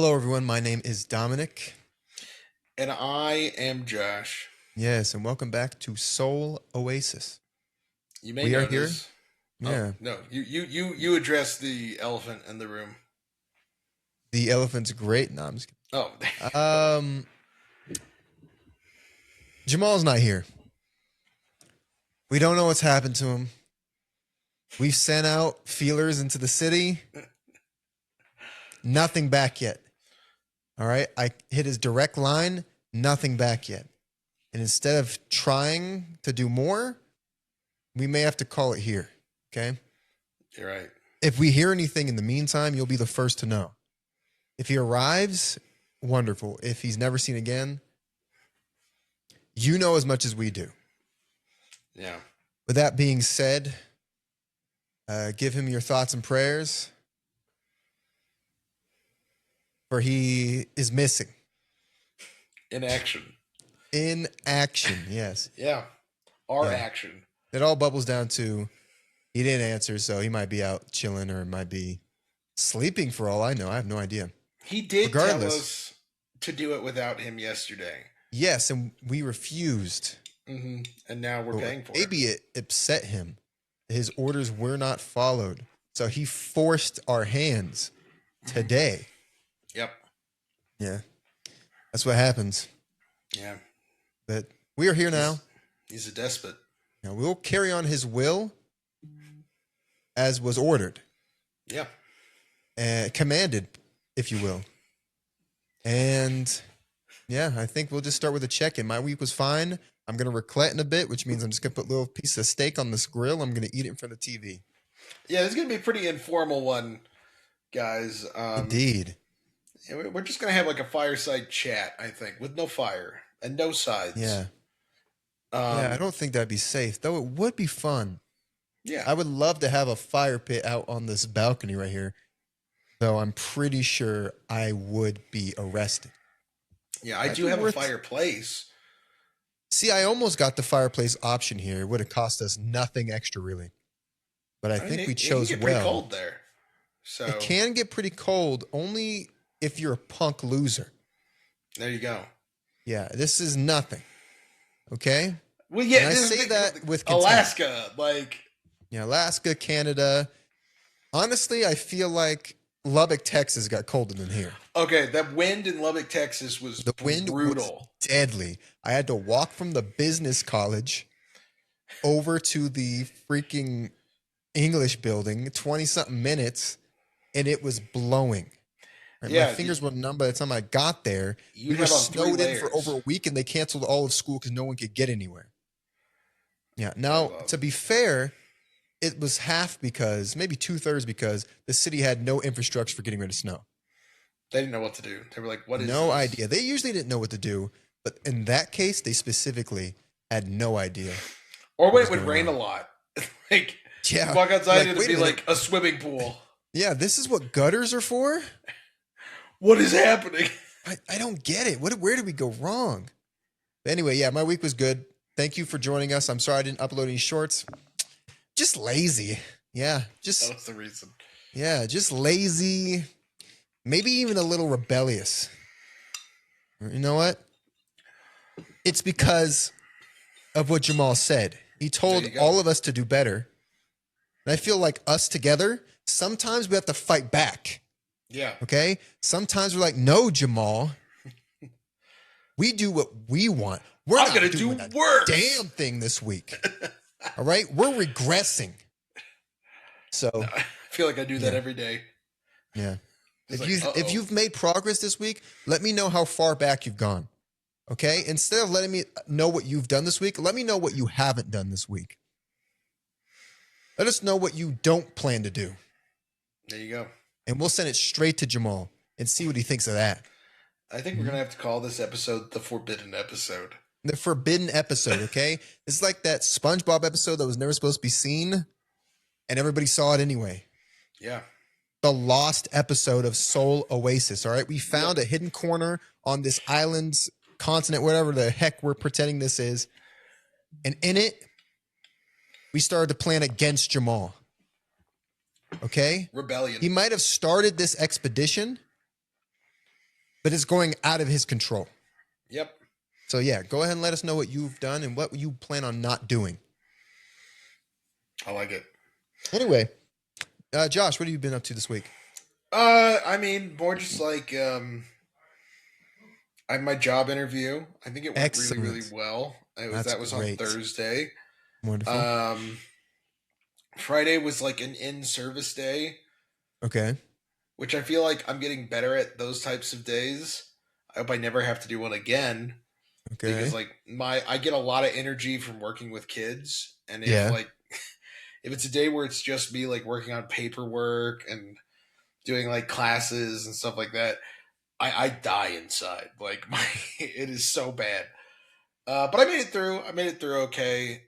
Hello, everyone. My name is Dominic. And I am Josh. Yes, and welcome back to Soul Oasis. You may We are here. notice. Oh Yeah, no, you address the elephant in the room. the elephant's great. No, I'm just Oh, kidding. Jamal's not here. We don't know what's happened to him. We've sent out feelers into the city. Nothing back yet. All right. I hit his direct line. Nothing back yet. And instead of trying to do more, we may have to call it here. Okay. you're right. If we hear anything in the meantime, you'll be the first to know. If he arrives, wonderful. If he's never seen again, you know as much as we do. Yeah. With that being said, give him your thoughts and prayers, for he is missing. In action. In action, yes. Yeah. Yeah. Action. It all bubbles down to he didn't answer, so he might be out chilling or might be sleeping for all I know. I have no idea. He did tell Regardless. us to do it without him yesterday. Yes, and we refused. And now we're paying for it. Maybe it upset him. His orders were not followed. So he forced our hands today. Yep. Yeah. That's what happens. Yeah. But we are here now. He's a despot. Now we'll carry on his will as was ordered. Yeah. Commanded, if you will. And yeah, I think we'll just start with a check-in. My week was fine. I'm going to raclette in a bit, which means I'm just going to put a little piece of steak on this grill. I'm going to eat it in front of the TV. Yeah, this is going to be a pretty informal one, guys. Indeed. We're just going to have like a fireside chat, I think, with no fire and no sides. Yeah. I don't think that'd be safe, though it would be fun. Yeah. I would love to have a fire pit out on this balcony right here, though I'm pretty sure I would be arrested. Yeah, I do have a fireplace. See, I almost got the fireplace option here. It would have cost us nothing extra, really. But I think we chose it can get well. pretty cold there. So it can get pretty cold only if you're a punk loser. There you go. Yeah, this is nothing. Okay? Well, yeah, and I say that with contempt. Alaska, yeah, Alaska, Canada. Honestly, I feel like Lubbock, Texas got colder than here. Okay, that wind in Lubbock, Texas was brutal. Was deadly. I had to walk from the business college over to the freaking English building, 20-something minutes, and it was blowing. Right? Yeah, my fingers were numb by the time I got there. We were snowed in for over a week, and they canceled all of school because no one could get anywhere. Yeah. Now, to be fair, it was half because, maybe 2/3 because the city had no infrastructure for getting rid of snow. They didn't know what to do. They were like, what is no this? idea. They usually didn't know what to do, but in that case, they specifically had no idea. Or when it would rain a lot. Like, yeah, walk outside and it'd be like a swimming pool. Yeah, this is what gutters are for? What is happening? I don't get it. Where did we go wrong? But anyway, yeah, my week was good. Thank you for joining us. I'm sorry I didn't upload any shorts. Just lazy. Yeah, just that was the reason. Yeah, just lazy. Maybe even a little rebellious. You know what? It's because of what Jamal said. He told all of us to do better. And I feel like us together, sometimes we have to fight back. Yeah. Okay? Sometimes we're like, no, Jamal. We do what we want. We're not going to do worse. Damn thing this week. All right? We're regressing. So I feel like I do that every day. Yeah. If you've made progress this week, let me know how far back you've gone. Okay? Instead of letting me know what you've done this week, let me know what you haven't done this week. Let us know what you don't plan to do. There you go. And we'll send it straight to Jamal and see what he thinks of that. I think we're going to have to call this episode the Forbidden Episode. The Forbidden Episode, okay? It's like that SpongeBob episode that was never supposed to be seen, and everybody saw it anyway. Yeah. The lost episode of Soul Oasis, all right? We found a hidden corner on this island's continent, whatever the heck we're pretending this is. And in it, we started to plan against Jamal. Okay? Rebellion. He might have started this expedition, but it's going out of his control. Yep. So yeah, go ahead and let us know what you've done and what you plan on not doing. I like it. Anyway, Josh, what have you been up to this week? I mean, more just like I had my job interview. I think it went really, really Excellent. well. That's That was on great. Thursday. Wonderful. Um, Friday was like an in-service day, Okay. which I feel like I'm getting better at those types of days. I hope I never have to do one again because Okay. like my I get a lot of energy from working with kids, and if Yeah. like if it's a day where it's just me like working on paperwork and doing like classes and stuff like that, I die inside. Like my it is so bad. But I made it through. I made it through okay.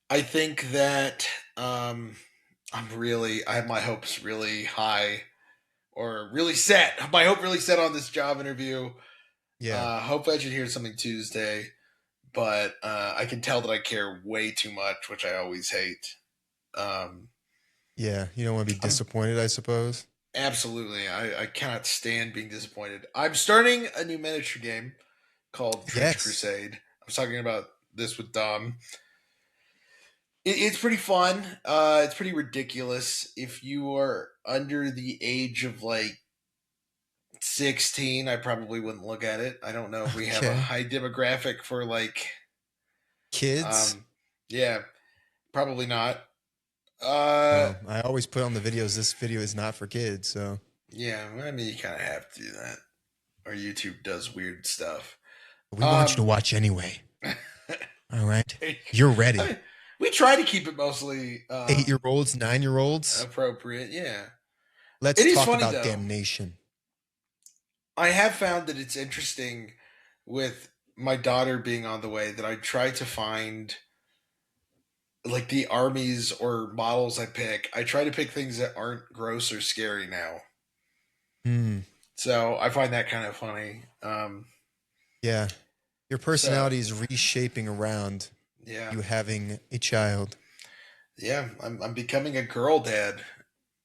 I think that I have my hopes really high or really set. My hope really set on this job interview. Yeah. Hope I should hear something Tuesday, but I can tell that I care way too much, which I always hate. Um, Yeah. You don't want to be I'm disappointed, I suppose. absolutely. I cannot stand being disappointed. I'm starting a new miniature game called Trench Yes. Crusade. I was talking about this with Dom. It's pretty fun. It's pretty ridiculous. If you are under the age of like 16, I probably wouldn't look at it. I don't know if we have a Okay. high demographic for like, Kids. um, yeah, probably not. Uh, Well, I always put on the videos. This video is not for kids. So yeah, I mean, you kind of have to do that, or YouTube does weird stuff. we want you to Um, watch anyway. I All right. You're ready. mean, we try to keep it mostly 8-year-olds, 9-year-olds. appropriate. Yeah, Let's it is talk funny about though. damnation. I have found that it's interesting with my daughter being on the way that I try to find like the armies or models I pick. I try to pick things that aren't gross or scary now. Hmm. So I find that kind of funny. Yeah. Your So personality is reshaping around yeah, you having a child. yeah, I'm becoming a girl dad.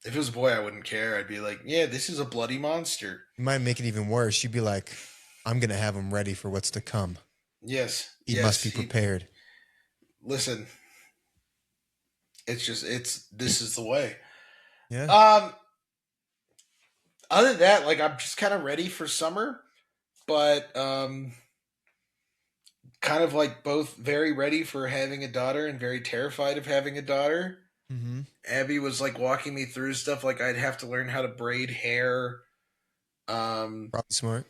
If it was a boy, I wouldn't care. I'd be like, yeah, this is a bloody monster. You might make it even worse. You'd be like, I'm going to have him ready for what's to come. Yes, He must yes. be prepared. Listen, it's this is the way. Yeah. Um, Other than that, like I'm just kind of ready for summer, but kind of like both very ready for having a daughter and very terrified of having a daughter. Mm-hmm. Abby was like walking me through stuff like I'd have to learn how to braid hair. Um, Probably smart.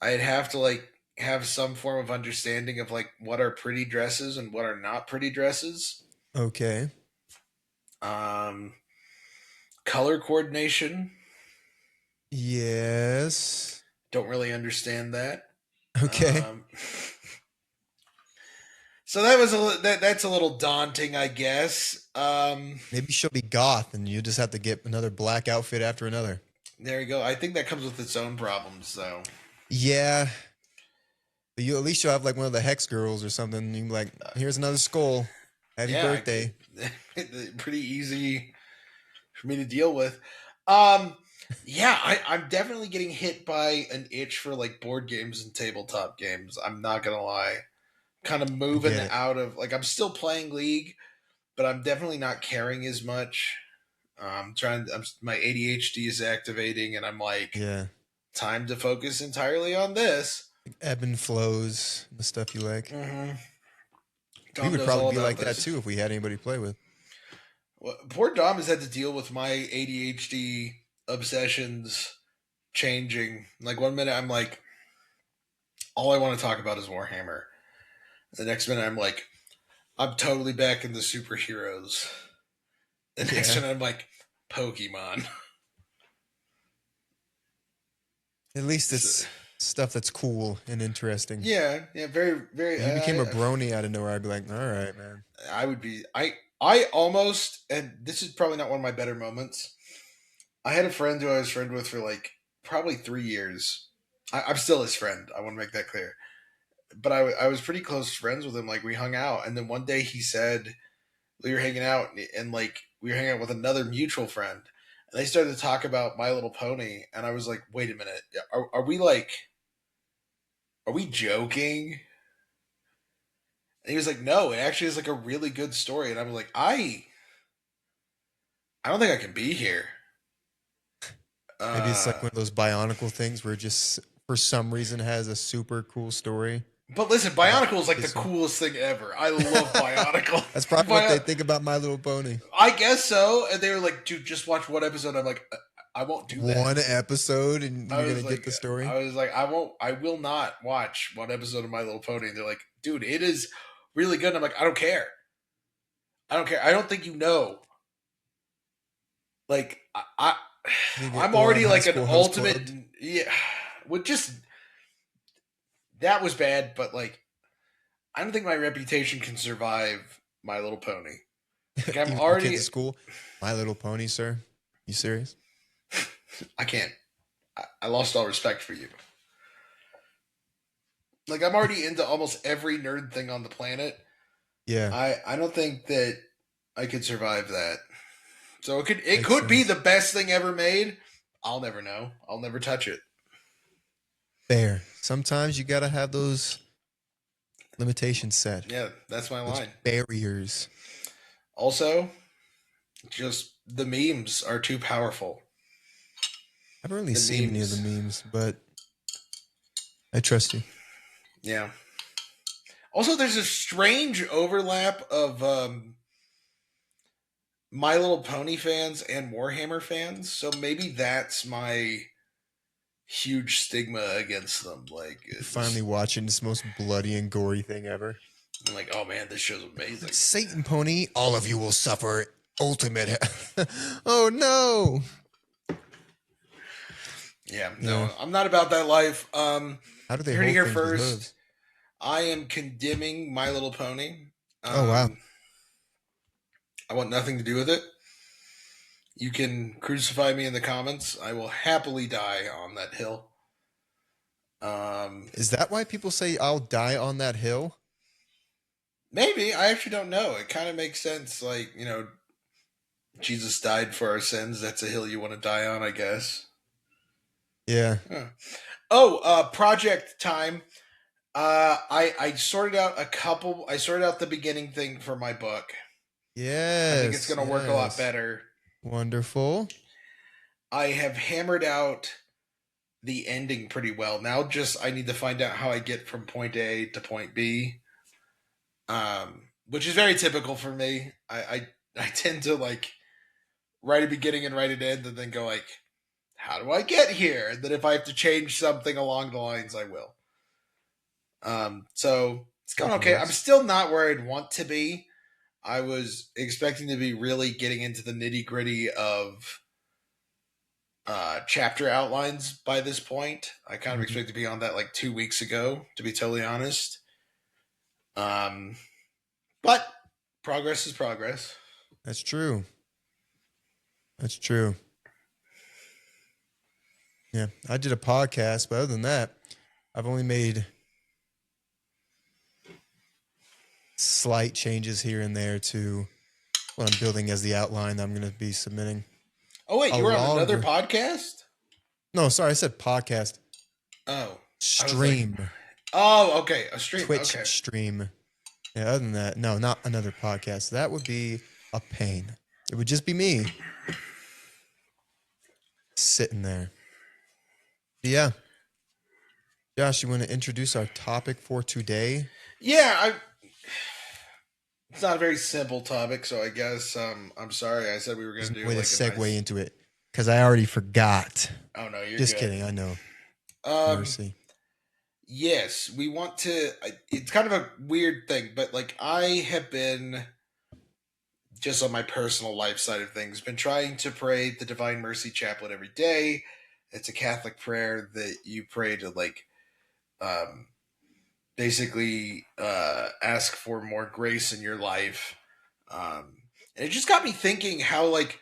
I'd have to like have some form of understanding of like what are pretty dresses and what are not pretty dresses. Okay. Um, Color coordination. Yes. Don't really understand that. Okay. Um, so that's a little daunting, I guess. Maybe she'll be goth and you just have to get another black outfit after another. There you go. I think that comes with its own problems, though. Yeah. But you at least you'll have like one of the hex girls or something. You can be like, here's another skull. Happy Yeah, birthday. pretty easy for me to deal with. Um, yeah, I'm definitely getting hit by an itch for like board games and tabletop games. I'm not gonna lie. Kind of I moving get it. out of like I'm still playing League, but I'm definitely not caring as much. My ADHD is activating, and I'm like, Yeah. time to focus entirely on this. Ebb and flows, the stuff you like. Mm-hmm. We Dom would knows probably all be about like that this. too if we had anybody to play with. Well, poor Dom has had to deal with my ADHD obsessions changing. Like one minute I'm like, all I want to talk about is Warhammer. The next minute I'm like, I'm totally back in the superheroes. The next Yeah. minute I'm like, Pokemon. At least So, it's stuff that's cool and interesting. yeah, yeah, very, very. If you became a brony out of nowhere, I'd be like, all right, man. I would be. I almost, and this is probably not one of my better moments. I had a friend who I was friend with for like probably 3 years. I'm still his friend. I want to make that clear. But I was pretty close friends with him. Like we hung out, and then one day he said we were hanging out, and like we were hanging out with another mutual friend, And they started to talk about My Little Pony, and I was like, "Wait a minute, are we joking?" And he was like, "No, it actually is like a really good story." And I was like, I don't think I can be here." Maybe it's like Uh, one of those Bionicle things where it just for some reason has a super cool story but listen, about Bionicle is like the this one. coolest thing ever. I love Bionicle. That's probably what they think about My Little Pony. I guess so. And they were like, "Dude, just watch one episode." I'm like, "I won't do that." One episode and you're gonna get the story. I won't. I will not watch one episode of My Little Pony. And they're like, "Dude, it is really good." And I'm like, "I don't care. I don't care. I don't think you know." Like, You get I'm Ouran already High like an School Host ultimate. Clubbed. Yeah, with just that was bad. But like, I don't think my reputation can survive My Little Pony. Like, I'm Even your kids already. at school. My Little Pony, sir. You serious? I can't. I lost all respect for you. Like, I'm already into almost every nerd thing on the planet. Yeah, I don't think that I could survive that. So it makes could be sense. the best thing ever made. I'll never know. I'll never touch it. Fair. Sometimes you gotta have those limitations set, Yeah, that's my those line. barriers. Also, just the memes are too powerful. I haven't really The seen any of the memes. memes, but I trust you. Yeah. Also, there's a strange overlap of My Little Pony fans and Warhammer fans. So maybe that's my huge stigma against them. Like, You're this, finally watching this most bloody and gory thing ever. I'm like, oh man, this show's amazing. Satan Pony, all of you will suffer ultimate. Oh no! Yeah, Yeah. no, I'm not about that life. How do they You heard it hold here things with first. hooves? I am condemning My Little Pony. Oh wow! I want nothing to do with it. You can crucify me in the comments. I will happily die on that hill. Is that why people say I'll die on that hill? Maybe. I actually don't know. It kind of makes sense. Like, Jesus died for our sins. That's a hill you want to die on, I guess. Yeah. Huh. Oh, project time. I sorted out a couple. I sorted out the beginning thing for my book. I think it's Yes. going to work a lot Yes. better. Wonderful. I have hammered out the ending pretty well. Now just I need to find out how I get from point A to point B. Which is very typical for me. I tend to like write a beginning and write an end and then go like, how do I get here? And then if I have to change something along the lines, I will. So it's going That okay. I'm works. still not where I'd want to be. I was expecting to be really getting into the nitty gritty of chapter outlines by this point. I kind of Mhm. expect to be on that like 2 weeks ago, to be totally honest. Um, but progress is progress. That's true. That's true. Yeah, I did a podcast, but other than that, I've only made slight changes here and there to what I'm building as the outline that I'm going to be submitting. Oh wait, A you were on another longer. podcast? No, sorry, I said podcast. Oh, I was like, Stream. oh, okay, a stream. Twitch Okay, stream. Yeah, other than that, no, not another podcast. That would be a pain. It would just be me sitting there. Yeah. Josh, you want to introduce our topic for today? yeah, it's not a very simple topic, so I guess I'm sorry. I said we were going There's to no do way to like a segue nice. into it because I already forgot. Oh no, you're Just good. kidding. I know. Um, Mercy. yes, we want to. It's kind of a weird thing, but like I have been just on my personal life side of things, been trying to pray the Divine Mercy Chaplet every day. It's a Catholic prayer that you pray to like um, basically ask for more grace in your life. And it just got me thinking how like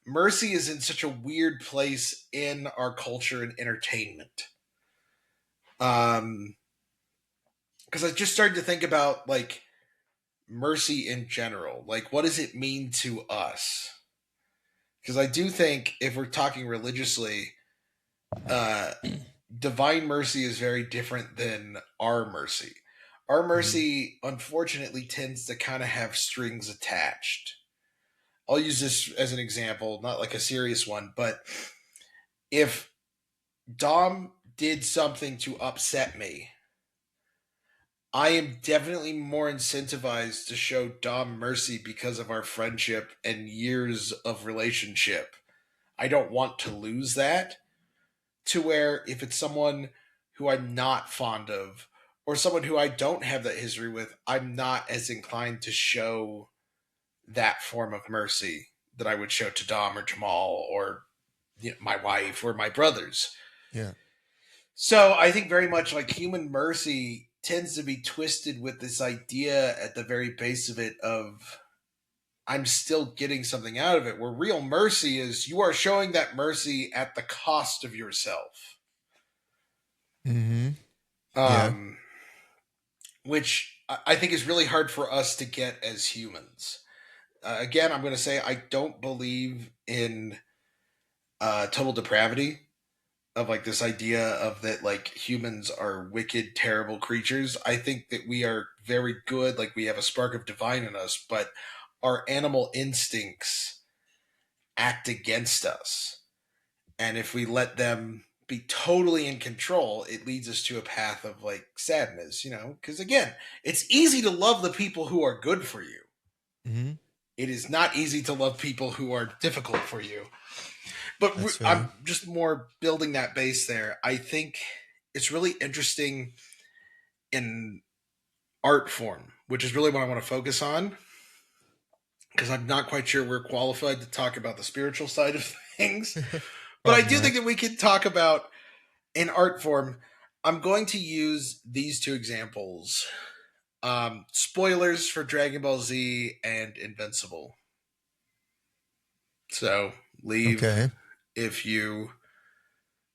mercy is in such a weird place in our culture and entertainment. Because I just started to think about like mercy in general. Like, what does it mean to us? Because I do think if we're talking religiously, uh, divine mercy is very different than our mercy. Our Hmm. mercy, unfortunately, tends to kind of have strings attached. I'll use this as an example, not like a serious one, but if Dom did something to upset me, I am definitely more incentivized to show Dom mercy because of our friendship and years of relationship. I don't want to lose that. To where if it's someone who I'm not fond of or someone who I don't have that history with, I'm not as inclined to show that form of mercy that I would show to Dom or Jamal or my wife or my brothers. Yeah. So I think very much like human mercy tends to be twisted with this idea at the very base of it of I'm still getting something out of it, where real mercy is you are showing that mercy at the cost of yourself. Hmm. Yeah. Um, which I think is really hard for us to get as humans. Again, I'm going to say I don't believe in total depravity of like this idea of that like humans are wicked, terrible creatures. I think that we are very good, like we have a spark of divine in us, but our animal instincts act against us. And if we let them be totally in control, it leads us to a path of like sadness, because again, it's easy to love the people who are good for you. Hmm. It is not easy to love people who are difficult for you. But That's I'm fair. just more building that base there. I think it's really interesting in art form, which is really what I want to focus on because I'm not quite sure we're qualified to talk about the spiritual side of things. But I Probably do not. think that we can talk about in art form. I'm going to use these two examples. Spoilers for Dragon Ball Z and Invincible. So leave Okay. if you,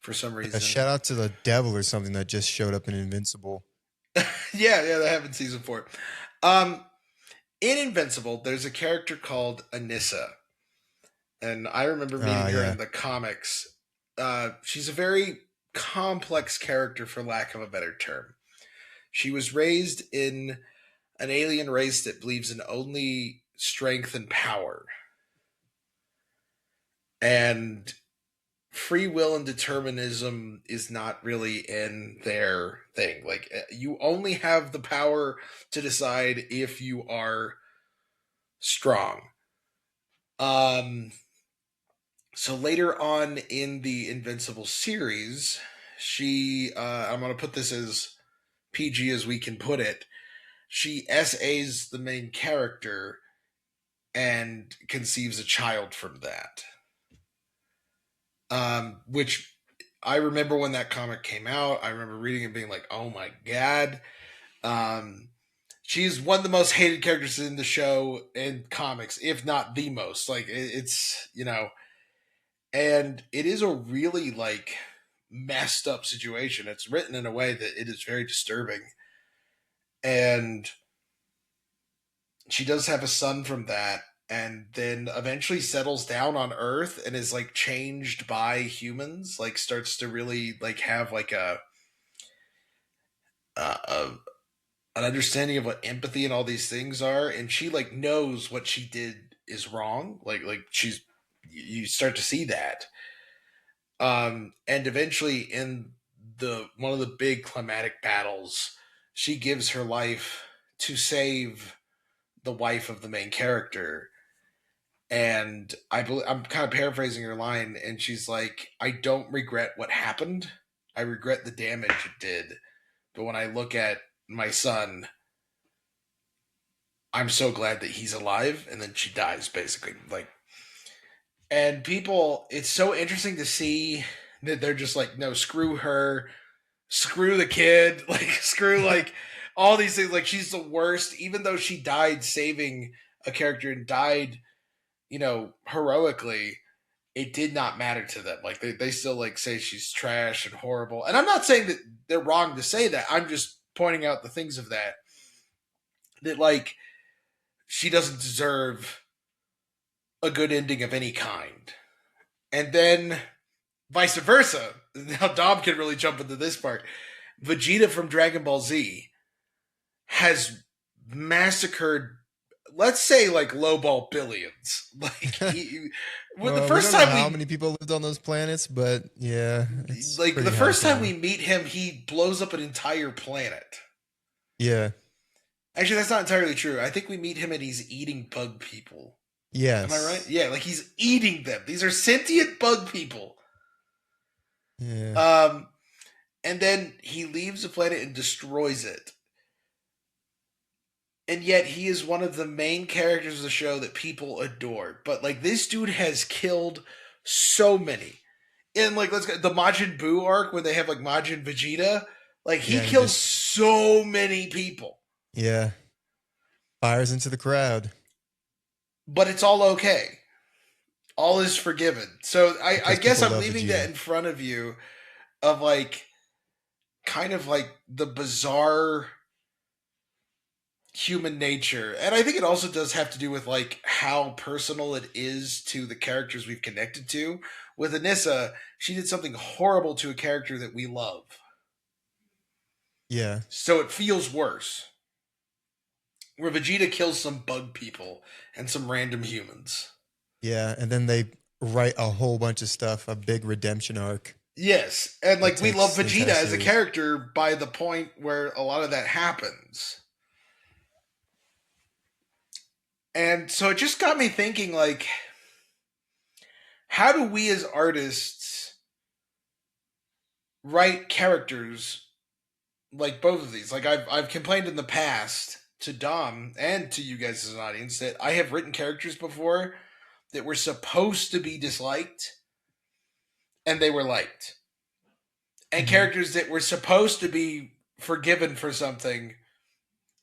for some Yeah, shout reason, out to the devil or something that just showed up in Invincible. yeah, that happened season 4. Um, in Invincible, there's a character called Anissa, and I remember meeting her Yeah. in the comics. She's a very complex character, for lack of a better term. She was raised in an alien race that believes in only strength and power, and free will and determinism is not really in their thing. Like you only have the power to decide if you are strong. Um, so later on in the Invincible series, I'm going to put this as PG as we can put it. She SAs the main character and conceives a child from that. Which I remember when that comic came out. I remember reading and being like, "Oh my god!" Um, she's one of the most hated characters in the show in comics, if not the most. Like it's and it is a really like messed up situation. It's written in a way that it is very disturbing, and she does have a son from that. And then eventually settles down on Earth and is like changed by humans. Like starts to really like have like a an understanding of what empathy and all these things are, and she like knows what she did is wrong. Like she's you start to see that. And eventually in the one of the big climatic battles, she gives her life to save the wife of the main character. And I'm kind of paraphrasing her line, and she's like, "I don't regret what happened. I regret the damage it did. But when I look at my son, I'm so glad that he's alive." And then she dies, basically. Like, and people, it's so interesting to see that they're just like, no, screw her, screw the kid, like, screw like all these things. Like, she's the worst, even though she died saving a character and died, heroically. It did not matter to them. Like, they still like say she's trash and horrible. And I'm not saying that they're wrong to say that. I'm just pointing out the things of that like she doesn't deserve a good ending of any kind. And then vice versa. Now Dom can really jump into this part. Vegeta from Dragon Ball Z has massacred, let's say, like lowball billions. Like the Well, we first don't know time how many people lived on those planets, but yeah, it's like pretty the high first time probably. we meet him, he blows up an entire planet. Yeah. Actually, that's not entirely true. I think we meet him and he's eating bug people. Am I right? Yes. Yeah, like he's eating them. These are sentient bug people. Yeah. Um, and then he leaves the planet and destroys it. And yet he is one of the main characters of the show that people adore. But like this dude has killed so many. In like let's go the Majin Buu arc where they have like Majin Vegeta, like he Yeah. He kills just so many people. yeah fires into the crowd But it's all okay. All is forgiven. So I because guess people I'm love leaving that Vegeta. in front of you of like kind of like the bizarre human nature. And I think it also does have to do with like how personal it is to the characters we've connected to. With Anissa, she did something horrible to a character that we love. Yeah. So it feels worse. Where Vegeta kills some bug people and some random humans. Yeah. And then they write a whole bunch of stuff, a big redemption arc Yes, and that like we love takes the Vegeta entire as a series. character by the point where a lot of that happens. And so it just got me thinking like how do we as artists write characters like both of these? Like I've complained in the past to Dom and to you guys as an audience that I have written characters before that were supposed to be disliked and they were liked. And Hmm. characters that were supposed to be forgiven for something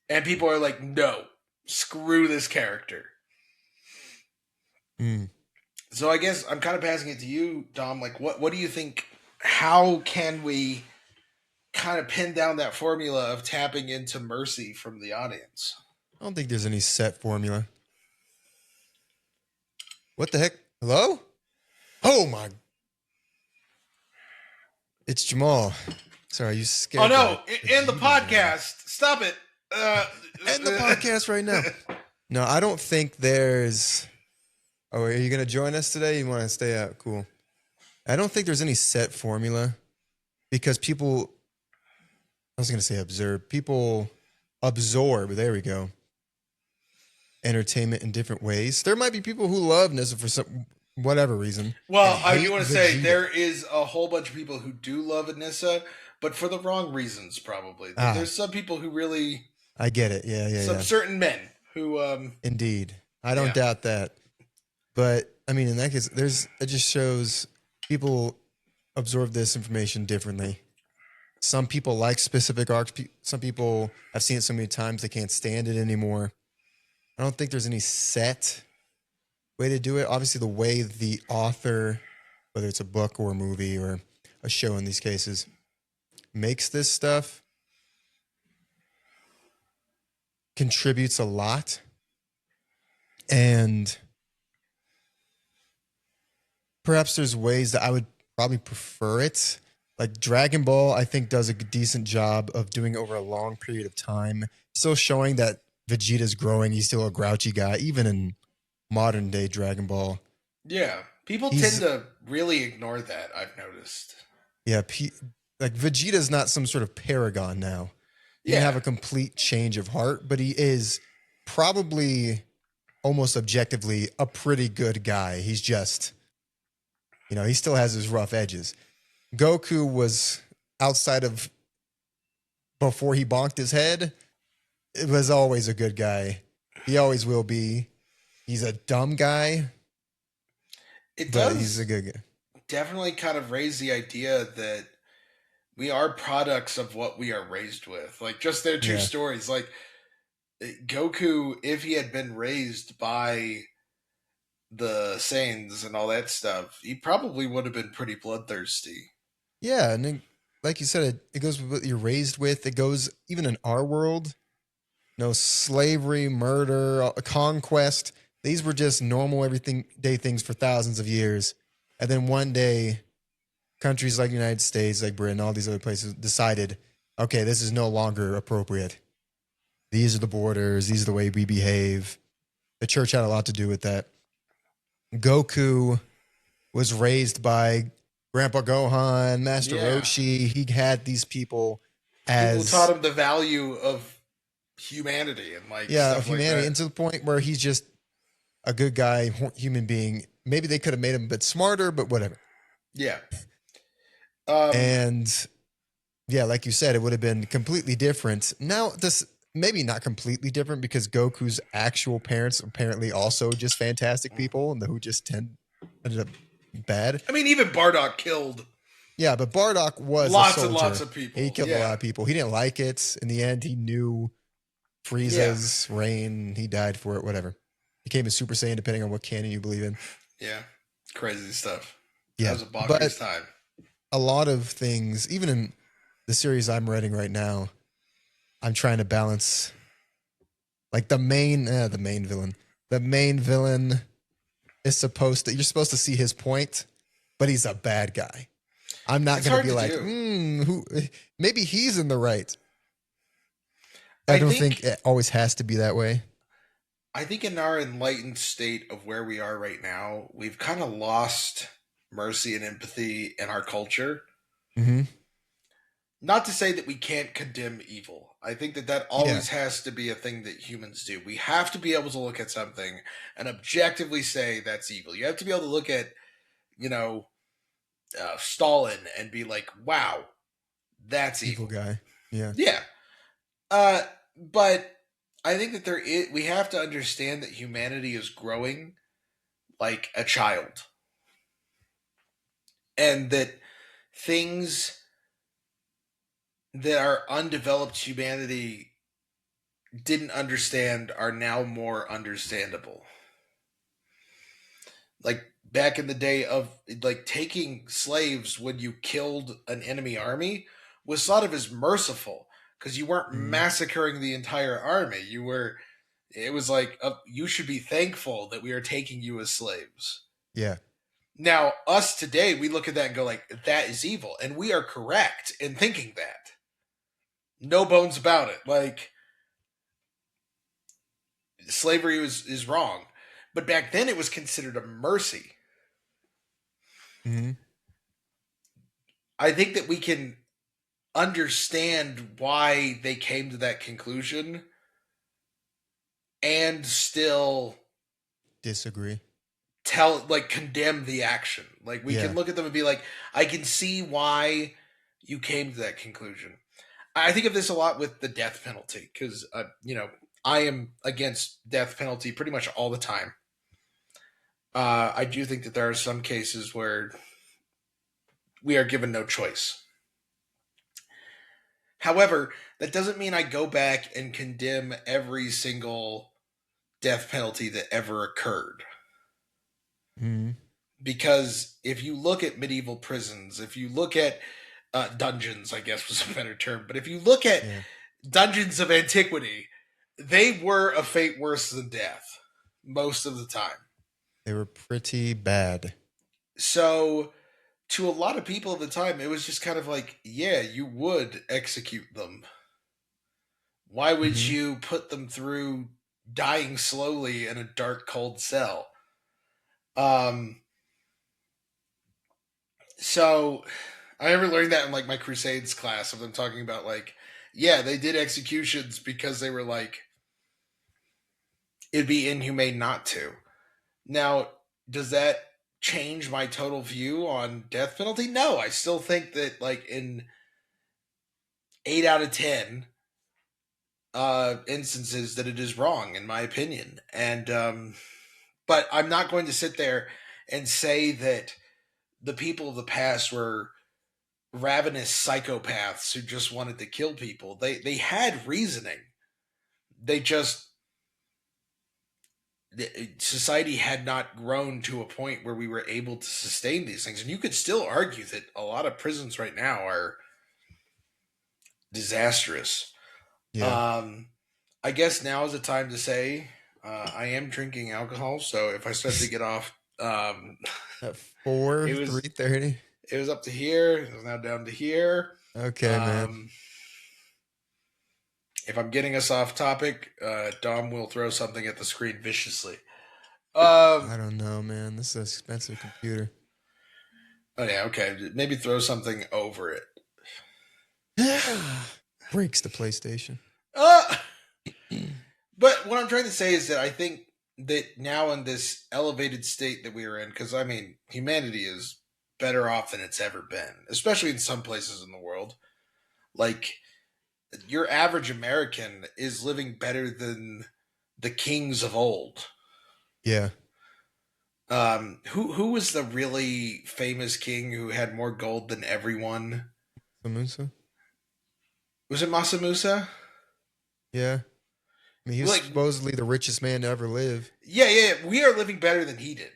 and people are like, no, screw this character. Mm. So I guess I'm kind of passing it to you, Dom. Like, what do you think? How can we kind of pin down that formula of tapping into mercy from the audience? I don't think there's any set formula. What the heck? Hello? Oh my! It's Jamal. Sorry, you Oh scared no! the In the bejeebus out of me. podcast, stop it. End the podcast right now. No, I don't think there's. Oh, are you gonna join us today? You want to stay out? Cool. I don't think there's any set formula because people. I was gonna say observe. People absorb. There we go. Entertainment in different ways. There might be people who love Nissa for some whatever reason and Well, I do hate want to say Vegeta. there is a whole bunch of people who do love Anissa, but for the wrong reasons, probably. Ah, There's some people who really, I get it. Yeah, yeah, some yeah. certain men who, Indeed. I don't yeah, doubt that. But I mean, in that case, it just shows people absorb this information differently. Some people like specific arcs. Some people have seen it so many times they can't stand it anymore. I don't think there's any set way to do it. Obviously, the way the author, whether it's a book or a movie or a show in these cases, makes this stuff contributes a lot. And perhaps there's ways that I would probably prefer it. Like Dragon Ball, I think does a decent job of doing it over a long period of time, still showing that Vegeta's growing. He's still a grouchy guy, even in modern day Dragon Ball. yeah. People tend He's to really ignore that. I've noticed. yeah, like Vegeta's not some sort of paragon now. He didn't Yeah, have a complete change of heart, but he is probably almost objectively a pretty good guy. He's just, he still has his rough edges. Goku was outside of before he bonked his head, it was always a good guy. He always will be. He's a dumb guy, it but he's a does good guy. definitely kind of raise the idea that we are products of what we are raised with. Like just their two Yeah. stories. Like Goku, if he had been raised by the Saiyans and all that stuff, he probably would have been pretty bloodthirsty. Yeah. And then, like you said, it goes with what you're raised with. It goes even in our world. No slavery, murder, conquest. These were just normal everything day things for thousands of years. And then one day, countries like the United States, like Britain, all these other places decided, okay, this is no longer appropriate. These are the borders. These are the way we behave. The church had a lot to do with that. Goku was raised by Grandpa Gohan, Master Yeah. Roshi. He had these people People taught as, him the value of humanity and like yeah, of stuff like humanity, that. and to the point where he's just a good guy, human being. Maybe they could have made him a bit smarter, but whatever. Yeah. Um, And yeah, like you said, it would have been completely different. Now, this maybe not completely different because Goku's actual parents apparently also just fantastic people and who just ended up bad. I mean, even Bardock killed Yeah, but Bardock was a lots and lots soldier. of He people. killed a lot Yeah. of people. He didn't like it. In the end, he knew Yeah. Frieza's reign. He died for it, whatever. Became a Super Saiyan depending on what canon you believe in. Yeah. Crazy stuff. That Yeah, was a but bonkers time. a lot of things, even in the series I'm writing right now, I'm trying to balance like the main villain. The main villain is you're supposed to see his point, but he's a bad guy. I'm not It's going to hard be to like, do. who? Maybe he's in the right. I I don't think think it always has to be that way. I think in our enlightened state of where we are right now, we've kind of lost mercy and empathy in our culture. Mm-hmm. Not to say that we can't condemn evil. I think that that Yeah, always has to be a thing that humans do. We have to be able to look at something and objectively say that's evil. You have to be able to look at, you know, Stalin and be like, wow, that's evil evil. guy. Yeah. Yeah. But I think that we have to understand that humanity is growing like a child, and that things that our undeveloped humanity didn't understand are now more understandable. Like back in the day of like taking slaves when you killed an enemy army was thought of as merciful because you weren't Mm-hmm. massacring the entire army. It was like you should be thankful that we are taking you as slaves. Yeah. Now, us today, we look at that and go like, that is evil, and we are correct in thinking that. No bones about it. Like slavery is wrong, but back then it was considered a mercy. Mm-hmm. I think that we can understand why they came to that conclusion and still Disagree. condemn the action. Like we can Yeah. look at them and be like, I can see why you came to that conclusion. I think of this a lot with the death penalty because I am against death penalty pretty much all the time. I do think that there are some cases where we are given no choice. However, that doesn't mean I go back and condemn every single death penalty that ever occurred. Mm-hmm. Because if you look at medieval prisons, if you look at dungeons, I guess was a better term, but if you look at Yeah. dungeons of antiquity, they were a fate worse than death most of the time. They were pretty bad. So, to a lot of people at the time, it was just kind of like, yeah, you would execute them. Why would Mm-hmm. you put them through dying slowly in a dark, cold cell? Um, so I remember learning that in like my Crusades class of them talking about like, yeah, they did executions because they were like, it'd be inhumane not to. Now, does that change my total view on death penalty? No, I still think that like in 8 out of 10 instances that it is wrong in my opinion. And but I'm not going to sit there and say that the people of the past were ravenous psychopaths who just wanted to kill people. They had reasoning. They just society had not grown to a point where we were able to sustain these things. And you could still argue that a lot of prisons right now are disastrous. Yeah. Um, I guess now is the time to say I am drinking alcohol. So if I start to get off Um, At 4, it was 3:30. it was up to here. It was now down to here. Okay, man. Um, if I'm getting us off topic, Dom will throw something at the screen viciously. I don't know, man. This is an expensive computer. Oh yeah, okay. Maybe throw something over it. Breaks the PlayStation. Uh, but what I'm trying to say is that I think that now in this elevated state that we are in, because I mean, humanity is better off than it's ever been, especially in some places in the world. Like your average American is living better than the kings of old. Yeah. Who was the really famous king who had more gold than everyone? Samusa? Was it Masa Musa? Yeah. I mean, he was Like, supposedly the richest man to ever live. yeah. We are living better than he did.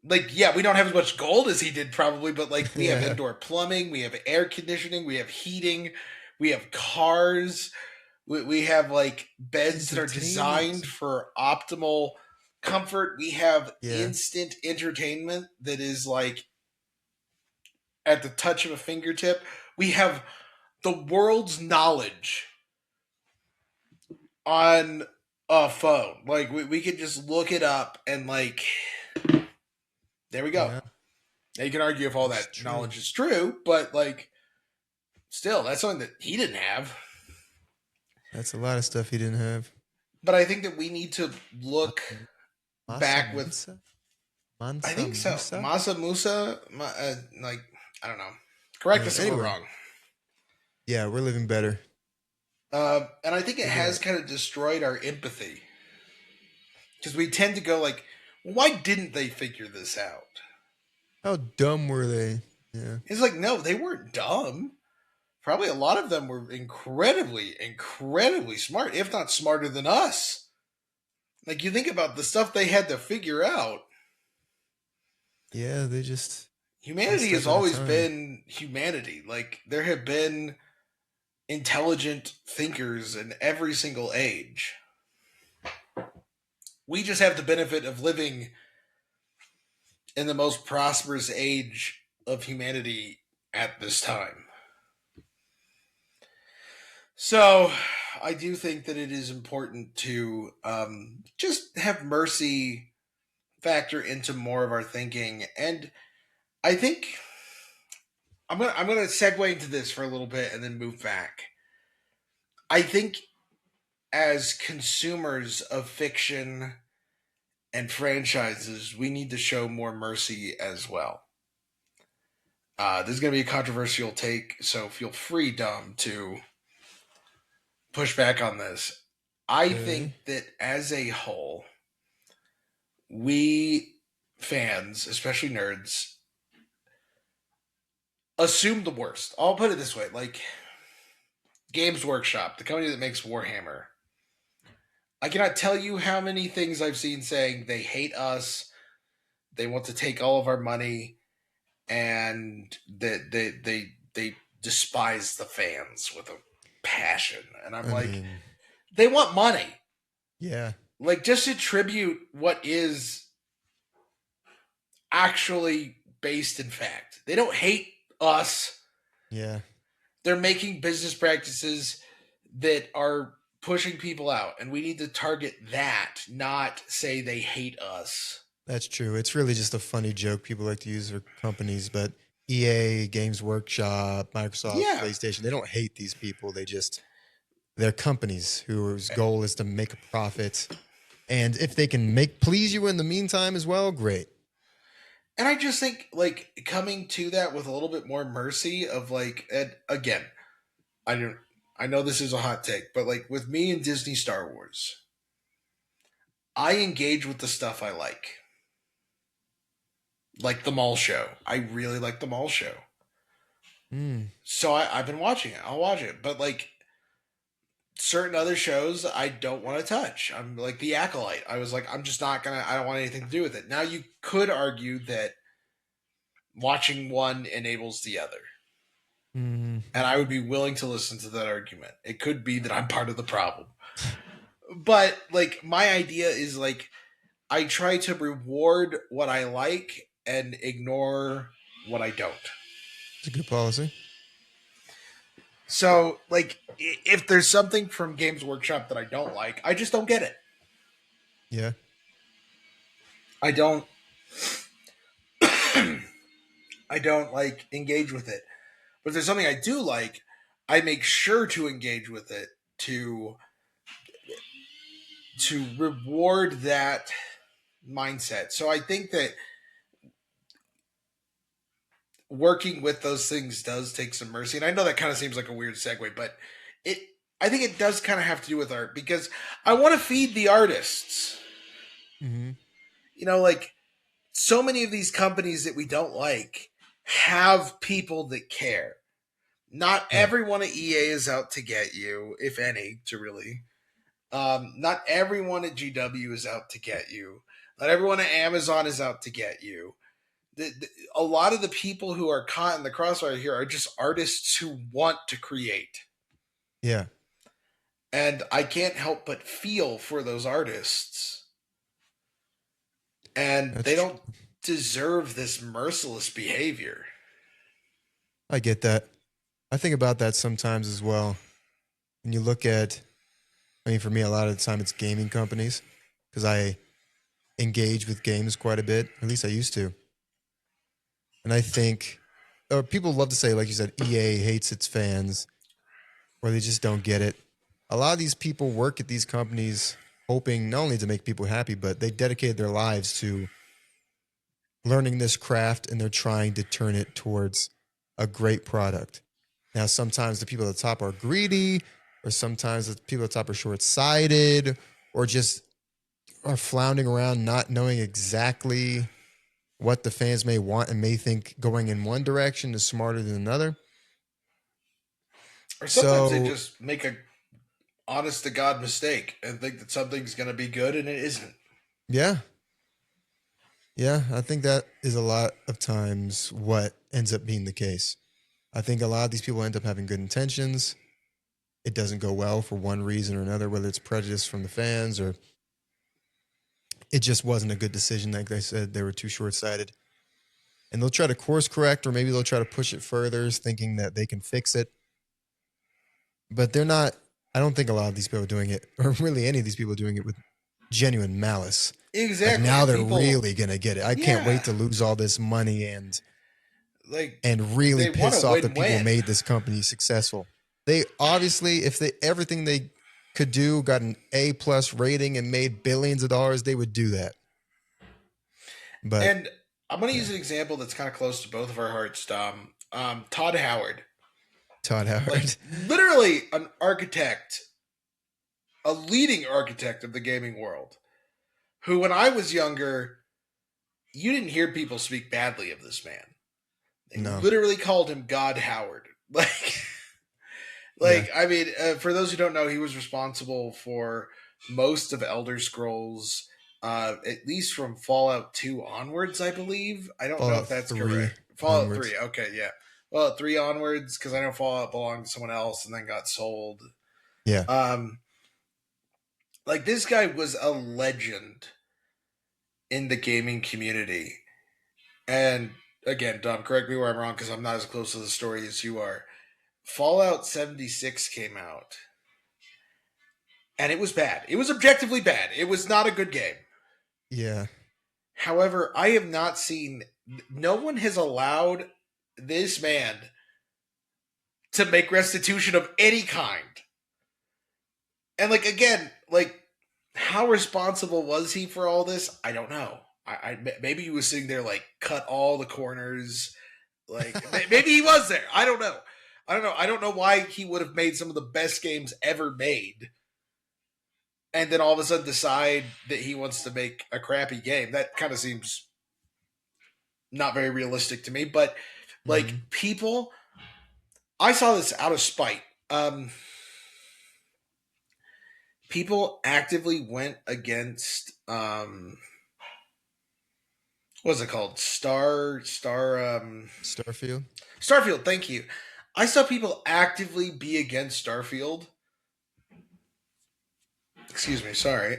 Like, yeah, we don't have as much gold as he did, probably, but like, we have Yeah. indoor plumbing, we have air conditioning, we have heating, we have cars, we have like beds that are Entertainment. designed for optimal comfort. We have Yeah. instant entertainment that is like at the touch of a fingertip. We have the world's knowledge on a phone. Like we could just look it up and like there we go. Yeah. Now you can argue if all That's that true. knowledge is true, but like still that's something that he didn't have. That's a lot of stuff he didn't have. But I think that we need to look Masa back with Musa? I Mansa think so. Musa? Masa Musa, like I don't know. Correct Yeah. us if we're Anyway. wrong. Yeah, we're living better. And I think it We has got kind of destroyed our empathy because we tend to go like, why didn't they figure this out? how dumb were they? Yeah. It's like, no, they weren't dumb. Probably a lot of them were incredibly smart, if not smarter than us. Like you think about the stuff they had to figure out. Yeah, they just one Humanity step has at a always time. been humanity. Like there have been intelligent thinkers in every single age. We just have the benefit of living in the most prosperous age of humanity at this time. So, I do think that it is important to just have mercy factor into more of our thinking, and I think I'm gonna segue into this for a little bit and then move back. I think as consumers of fiction and franchises, we need to show more mercy as well. This is going to be a controversial take, so feel free, Dom, to push back on this. I Okay. think that as a whole, we fans, especially nerds, assume the worst. I'll put it this way: like Games Workshop, the company that makes Warhammer. I cannot tell you how many things I've seen saying they hate us, they want to take all of our money, and that they despise the fans with a passion. And I'm I like, mean, they want money. yeah. Like, just attribute what is actually based in fact. They don't hate us. Yeah. They're making business practices that are pushing people out, and we need to target that, not say they hate us. That's true. It's really just a funny joke people like to use for companies, but EA, Games Workshop, Microsoft, Yeah. PlayStation, they don't hate these people. They're companies whose goal is to make a profit. And if they can please you in the meantime as well, great. And I just think like coming to that with a little bit more mercy of like, and again, I don't I know this is a hot take, but like with me and Disney Star Wars, I engage with the stuff I like. Like the mall show. I really like the mall show. Mm, So I've been watching it. I'll watch it. But like certain other shows I don't want to touch. I'm like the Acolyte. I was like, I'm just not gonna I don't want anything to do with it. Now you could argue that watching one enables the other. mm, And I would be willing to listen to that argument. It could be that I'm part of the problem. But like my idea is like I try to reward what I like and ignore what I don't. It's a good policy. So, like, if there's something from Games Workshop that I don't like, I just don't get it. Yeah. I don't. I don't like engage with it. But if there's something I do like, I make sure to engage with it to reward that mindset. So I think that working with those things does take some mercy. And I know that kind of seems like a weird segue, but it I think it does kind of have to do with art because I want to feed the artists. Mm-hmm. Like so many of these companies that we don't like have people that care. Not Yeah. everyone at EA is out to get you, if any, to really. Not everyone at GW is out to get you. Not everyone at Amazon is out to get you. A lot of the people who are caught in the crossfire here are just artists who want to create. Yeah. And I can't help but feel for those artists. And That's they true. don't deserve this merciless behavior. I get that. I think about that sometimes as well. When you look at, I mean, for me, a lot of the time it's gaming companies because I engage with games quite a bit. At least I used to. And I think, or people love to say, like you said, EA hates its fans or they just don't get it. A lot of these people work at these companies hoping not only to make people happy, but they dedicated their lives to learning this craft and they're trying to turn it towards a great product. Now, sometimes the people at the top are greedy, or sometimes the people at the top are short sighted, or just are floundering around not knowing exactly what the fans may want and may think going in one direction is smarter than another. Or sometimes they So, just make a honest to God mistake and think that something's going to be good and it isn't. yeah, yeah, I think that is a lot of times what ends up being the case. I think a lot of these people end up having good intentions. It doesn't go well for one reason or another, whether it's prejudice from the fans or it just wasn't a good decision. Like they said, they were too short sighted. And they'll try to course correct, or maybe they'll try to push it further, thinking that they can fix it. But they're not, I don't think a lot of these people are doing it, or really any of these people are doing it with genuine malice. Like Exactly. now And they're people, really going to get it. I can't yeah, wait to lose all this money and like really they want piss to off the win people who win. made this company successful. They obviously, if they everything they could do got an A plus rating and made billions of dollars, they would do that. But And I'm going to yeah, use an example that's kind of close to both of our hearts, Dom. Todd Howard, Todd like Howard. literally an architect, a leading architect of the gaming world, who, when I was younger, you didn't hear people speak badly of this man. They No, literally called him God Howard. yeah, I mean, for those who don't know, he was responsible for most of Elder Scrolls, at least from Fallout 2 onwards, I believe. I don't know Fallout if that's 3 correct. Fallout onwards. 3, okay, yeah. Fallout 3 onwards, because I know Fallout belonged to someone else and then got sold. Yeah, Um, like, this guy was a legend in the gaming community. And again, Dom, correct me where I'm wrong because I'm not as close to the story as you are. Fallout 76 came out, and it was bad. It was objectively bad. It was not a good game. yeah, However, I have not seen, no one has allowed this man to make restitution of any kind. And, like, again, like, how responsible was he for all this? I don't know. Maybe he was sitting there, like, cut all the corners. Like, maybe he was there. I don't know. I don't know why he would have made some of the best games ever made and then all of a sudden decide that he wants to make a crappy game. That kind of seems not very realistic to me. But like hmm people, I saw this out of spite. People actively went against what's it called? Starfield. Starfield. Thank you. I saw people actively be against Starfield. Excuse me. Sorry.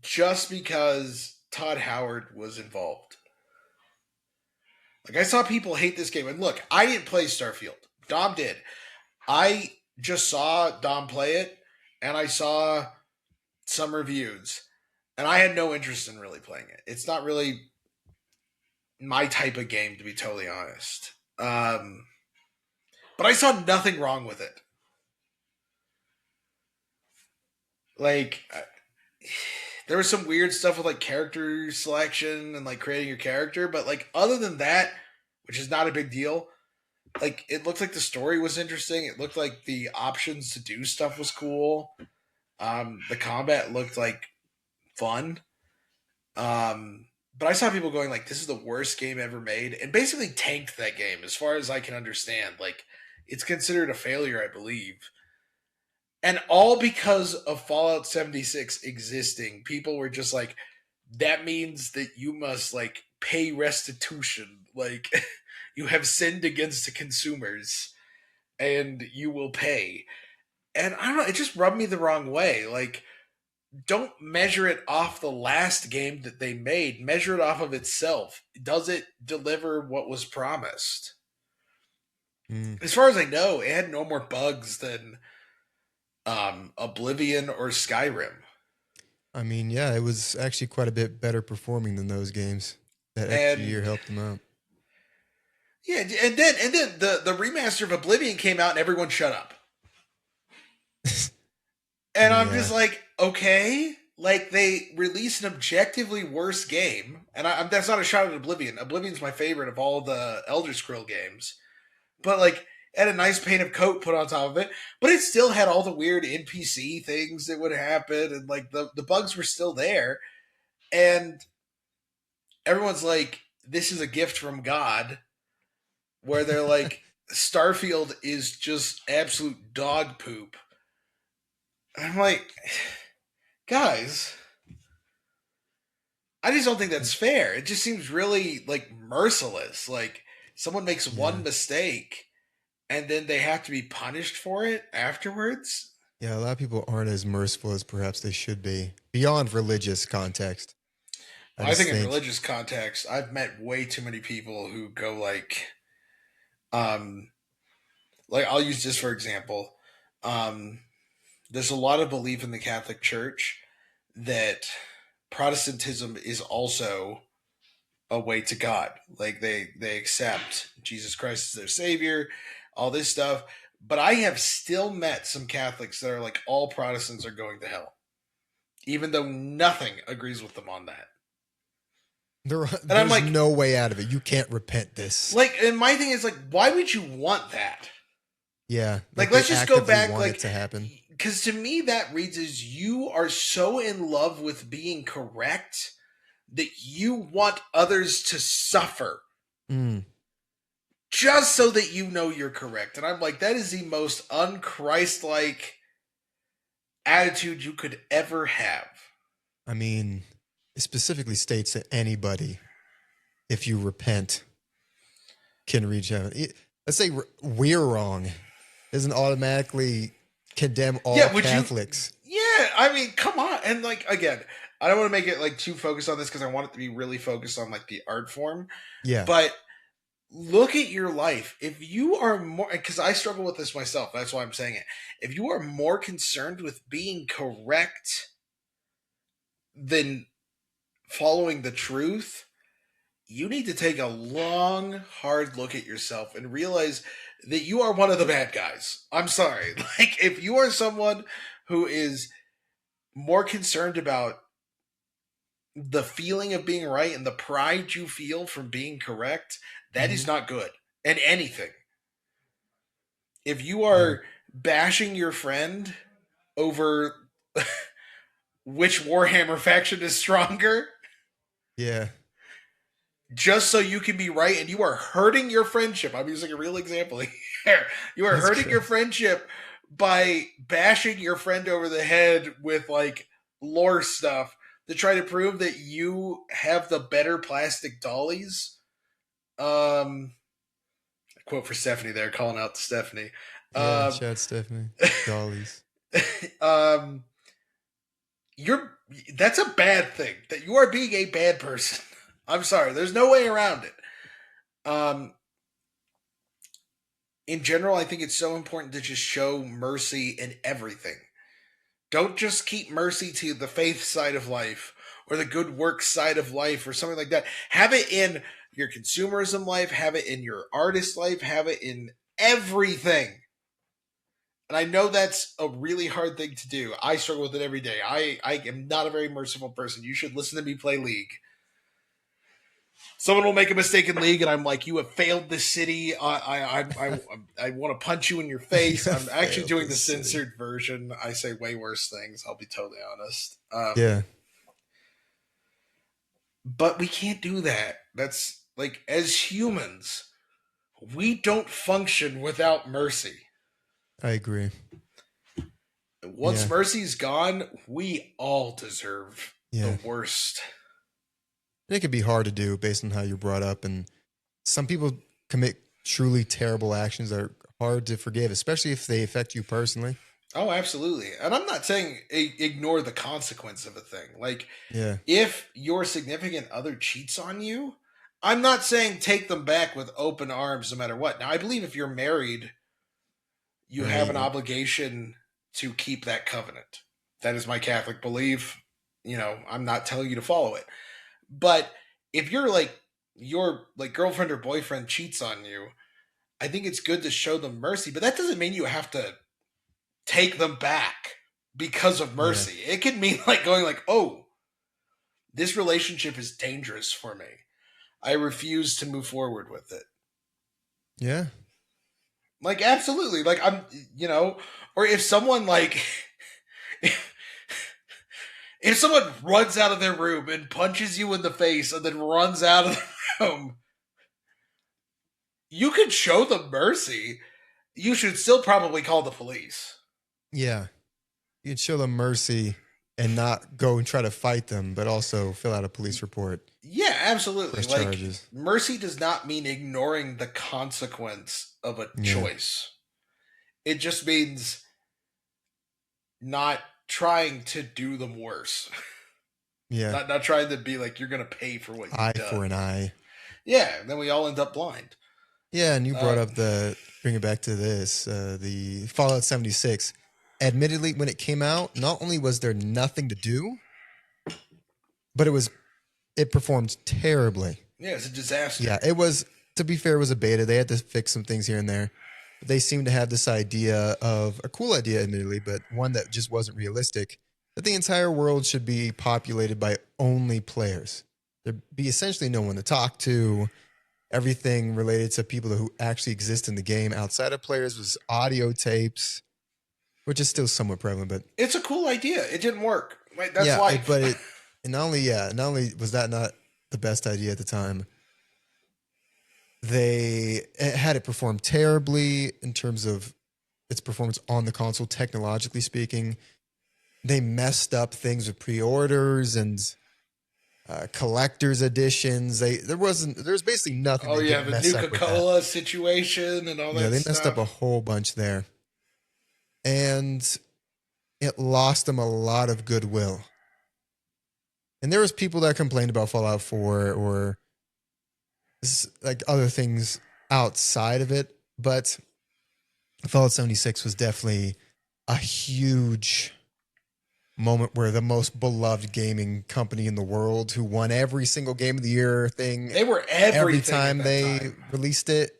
just because Todd Howard was involved. Like, I saw people hate this game. And look, I didn't play Starfield. Dom did. I just saw Dom play it, and I saw some reviews, and I had no interest in really playing it. It's not really my type of game, to be totally honest. But I saw nothing wrong with it. Like, there was some weird stuff with like character selection and like creating your character, but like other than that, which is not a big deal, like it looked like the story was interesting. It looked like the options to do stuff was cool. The combat looked like fun. But I saw people going like, "This is the worst game ever made," and basically tanked that game, as far as I can understand. Like, it's considered a failure, I believe, and all because of Fallout 76 existing. People were just like, "That means that you must like pay restitution. Like, you have sinned against the consumers, and you will pay." And I don't know, it just rubbed me the wrong way. Like, don't measure it off the last game that they made. Measure it off of itself. Does it deliver what was promised? Mm. As far as I know, it had no more bugs than Oblivion or Skyrim. I mean, yeah, it was actually quite a bit better performing than those games. That extra year And helped them out. yeah, and then the remaster of Oblivion came out and everyone shut up. And I'm Yeah. just like, okay, like they released an objectively worse game, and that's not a shot at Oblivion. Oblivion's my favorite of all the Elder Scroll games, but like had a nice paint of coat put on top of it, but it still had all the weird NPC things that would happen, and like the bugs were still there, and everyone's like, this is a gift from God, where they're like, Starfield is just absolute dog poop. And I'm like, guys, I just don't think that's fair. It just seems really like merciless. Like someone makes Yeah. one mistake and then they have to be punished for it afterwards. Yeah, a lot of people aren't as merciful as perhaps they should be beyond religious context. I I just think in think, religious context, I've met way too many people who go um, like I'll use this for example. Um, there's a lot of belief in the Catholic Church that Protestantism is also a way to God. Like they accept Jesus Christ as their savior, all this stuff. But I have still met some Catholics that are like all Protestants are going to hell, even though nothing agrees with them on that. And I'm there's like, no way out of it. You can't repent this. and my thing is like, why would you want that? Yeah, Like, like they let's just go actively back, want it like, to happen. because to me that reads as you are so in love with being correct that you want others to suffer Mm. just so that you know you're correct. And I'm like, that is the most unchrist-like attitude you could ever have. I mean, it specifically states that anybody, if you repent, can reach heaven. Let's say we're wrong, doesn't automatically condemn all Yeah, would you? Catholics. Yeah, I mean, come on. And like again, I don't want to make it like too focused on this because I want it to be really focused on like the art form. Yeah. But look at your life. If you are more, because I struggle with this myself, that's why I'm saying it. If you are more concerned with being correct than following the truth, you need to take a long, hard look at yourself and realize that you are one of the bad guys. I'm sorry. Like, if you are someone who is more concerned about the feeling of being right and the pride you feel from being correct, that is Mhm. not good. And anything. If you Yeah. are bashing your friend over which Warhammer faction is stronger, Yeah. just so you can be right, and you are hurting your friendship. I'm using a real example here. You are That's hurting your good. friendship by bashing your friend over the head with like lore stuff to try to prove that you have the better plastic dollies. Um, quote for Stephanie there, calling out to Stephanie. Yeah. Um, Shout out Stephanie. Dollies. um, you're That's a bad thing. That you are being a bad person. I'm sorry. There's no way around it. Um, in general, I think it's so important to just show mercy in everything. Don't just keep mercy to the faith side of life or the good work side of life or something like that. Have it in your consumerism life, have it in your artist life, have it in everything. And I know that's a really hard thing to do. I struggle with it every day. I am not a very merciful person. You should listen to me play League. Someone will make a mistake in League, and I'm like, "You have failed this city. I want to punch you in your face." You I'm actually failed doing the this city. censored version. I say way worse things. I'll be totally honest. Yeah, But we can't do that. That's like, as humans, we don't function without mercy. I agree. Once Yeah, mercy's gone, we all deserve the yeah. worst. And it can be hard to do based on how you're brought up, and some people commit truly terrible actions that are hard to forgive, especially if they affect you personally. Oh, absolutely. And I'm not saying ignore the consequence of a thing. Like, Yeah, if your significant other cheats on you, I'm not saying take them back with open arms no matter what. Now, I believe if you're married, you have right. an obligation to keep that covenant. That is my Catholic belief. I'm not telling you to follow it. But if your like girlfriend or boyfriend cheats on you, I think it's good to show them mercy, but that doesn't mean you have to take them back because of Yeah, mercy. It can mean like going like, "Oh, this relationship is dangerous for me. I refuse to move forward with it." yeah, Like, absolutely. Like, or if someone like if someone runs out of their room and punches you in the face and then runs out of the room, you can show them mercy. You should still probably call the police. yeah. You can show them mercy and not go and try to fight them, but also fill out a police report, Yeah, absolutely. press Like, charges. mercy does not mean ignoring the consequence of a Yeah, choice. It just means not trying to do them worse. yeah. Not trying to be like, you're gonna pay for what Eye you've for done. an eye. Yeah, then we all end up blind. Yeah, and you brought Uh, up bring it back to this, the Fallout 76. Admittedly, when it came out, not only was there nothing to do, but it performed terribly. yeah, it's a disaster. Yeah, it was, to be fair, it was a beta. They had to fix some things here and there. But they seemed to have this idea of a cool idea, admittedly, but one that just wasn't realistic, that the entire world should be populated by only players. There'd be essentially no one to talk to. Everything related to people who actually exist in the game outside of players was audio tapes, which is still somewhat prevalent. But It's a cool idea. It didn't work. Right, that's yeah, life. and not only was that not the best idea at the time, they had it perform terribly in terms of its performance on the console, technologically speaking. They messed up things with pre-orders and collector's editions. There's basically nothing Oh they yeah, didn't the mess up Nuka with that. Cola situation and all Yeah, that they messed up a stuff. whole bunch there, and it lost them a lot of goodwill. And there was people that complained about Fallout 4 or like other things outside of it, but Fallout 76 was definitely a huge moment where the most beloved gaming company in the world, who won every single game of the year thing They were every everything at time that they time. released it,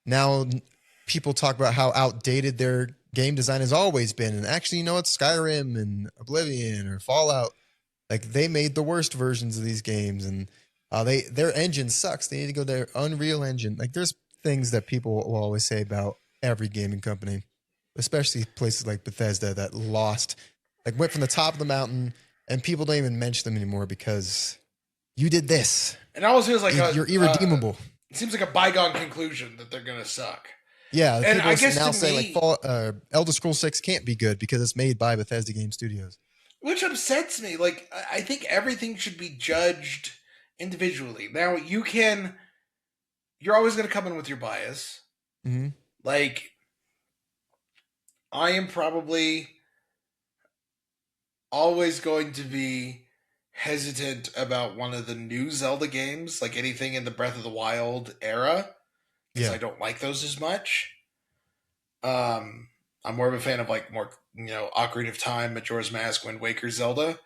now people talk about how outdated their game design has always been. And actually, you know what? Skyrim and Oblivion or Fallout, like they made the worst versions of these games, and their engine sucks. They need to go to their Unreal Engine. Like there's things that people will always say about every gaming company, especially places like Bethesda that went from the top of the mountain, and people don't even mention them anymore because you did this. And it always feels like You're irredeemable. it seems like a bygone conclusion that they're gonna suck. Yeah, And people I are guess now to saying me, like Elder Scrolls 6 can't be good because it's made by Bethesda Game Studios. which upsets me, like I think everything should be judged individually. Now you're always gonna come in with your bias. Mm-hmm. Like, I am probably always going to be hesitant about one of the new Zelda games, like anything in the Breath of the Wild era, because Yeah. I don't like those as much. Um, I'm more of a fan of like more, Ocarina of Time, Majora's Mask, Wind Waker, Zelda.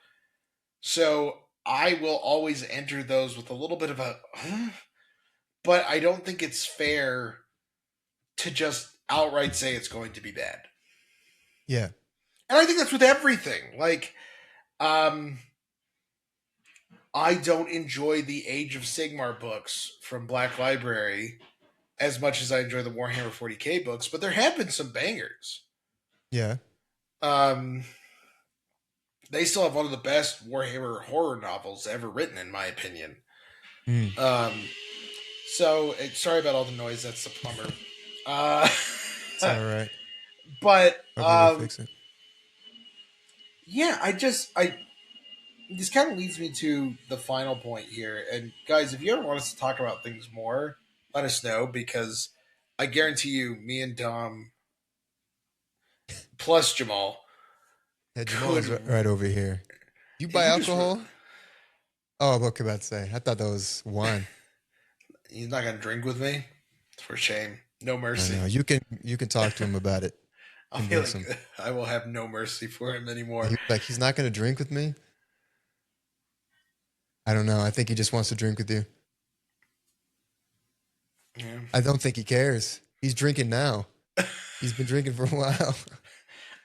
So I will always enter those with a little bit of a, but I don't think it's fair to just outright say it's going to be bad. Yeah. And I think that's with everything. Like, um, I don't enjoy the Age of Sigmar books from Black Library as much as I enjoy the Warhammer 40k books, but there have been some bangers. Yeah. Um, they still have one of the best Warhammer horror novels ever written, in my opinion. Mm. So sorry about all the noise. That's the plumber. Uh, It's all right. but Hopefully they'll fix it. yeah, I this kind of leads me to the final point here. And guys, if you ever want us to talk about things more, let us know, because I guarantee you, me and Dom plus Jamal Yeah, Jamal's could. right over here. You He buy could just. alcohol? Oh, what could I say? I thought that was wine. He's not gonna drink with me. For shame, no I mercy. know. You can talk to him about it. I'll be Convince him. like, I will have no mercy for him And anymore. he was like, he's not going to drink with me. I don't know. I think he just wants to drink with you. Yeah. I don't think he cares. He's drinking now. He's been drinking for a while.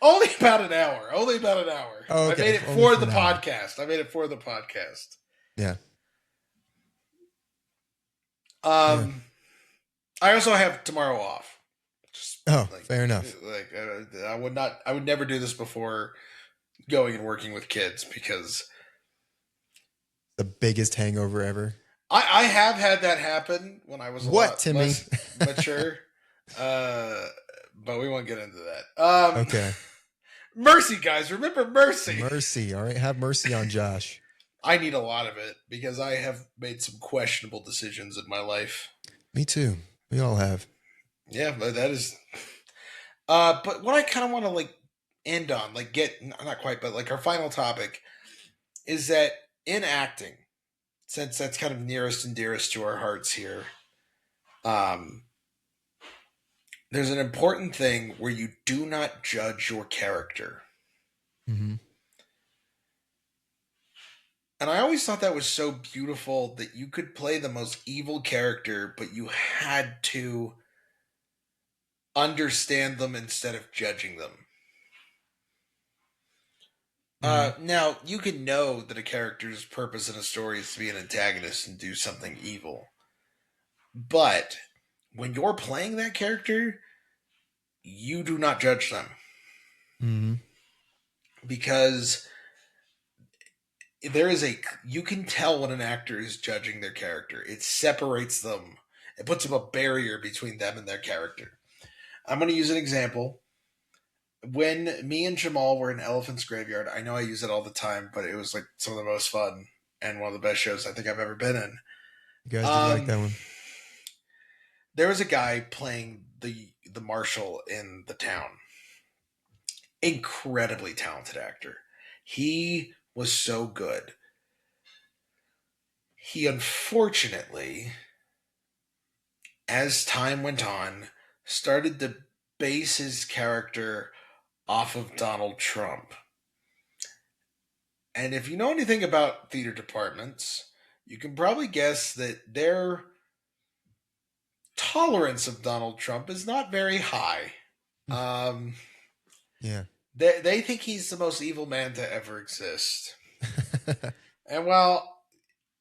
Only about an hour. Only about an hour. Oh, I okay. made it Only for for the an hour. podcast. I made it for the podcast. Yeah. Yeah. I also have tomorrow off. Just Oh, like, fair enough. I would not. I would never do this before going and working with kids, because The biggest hangover ever. I have had that happen when I was a What, lot Timmy? less mature. But we won't get into that. Okay. Mercy, guys. Remember mercy. Mercy. All right. Have mercy on Josh. I need a lot of it because I have made some questionable decisions in my life. Me too. We all have. Yeah, but that is. But what I kind of want to like end on, like get not quite, but like our final topic is that in acting, since that's kind of nearest and dearest to our hearts here, um, there's an important thing where you do not judge your character. Mm-hmm. And I always thought that was so beautiful that you could play the most evil character, but you had to understand them instead of judging them. Now, you can know that a character's purpose in a story is to be an antagonist and do something evil. But when you're playing that character, you do not judge them. Mm-hmm. Because you can tell when an actor is judging their character. It separates them. It puts up a barrier between them and their character. I'm going to use an example. When me and Jamal were in Elephant's Graveyard, I know I use it all the time, but it was like some of the most fun and one of the best shows I think I've ever been in. You guys did like that one. There was a guy playing the marshal in the town. Incredibly talented actor. He was so good. He unfortunately, as time went on, started to base his character off of Donald Trump. And if you know anything about theater departments, you can probably guess that their tolerance of Donald Trump is not very high. Yeah. They think he's the most evil man to ever exist. And while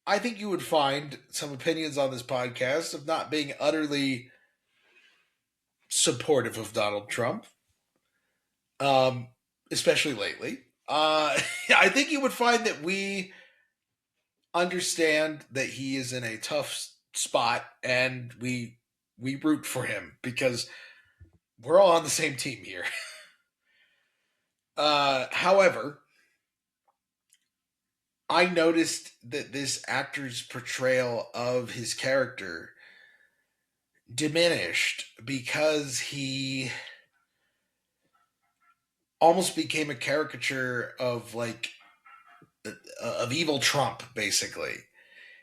I think you would find some opinions on this podcast of not being utterly supportive of Donald Trump, especially lately, I think you would find that we understand that he is in a tough spot, and we root for him because we're all on the same team here. However, I noticed that this actor's portrayal of his character diminished because he almost became a caricature of like of evil Trump, basically.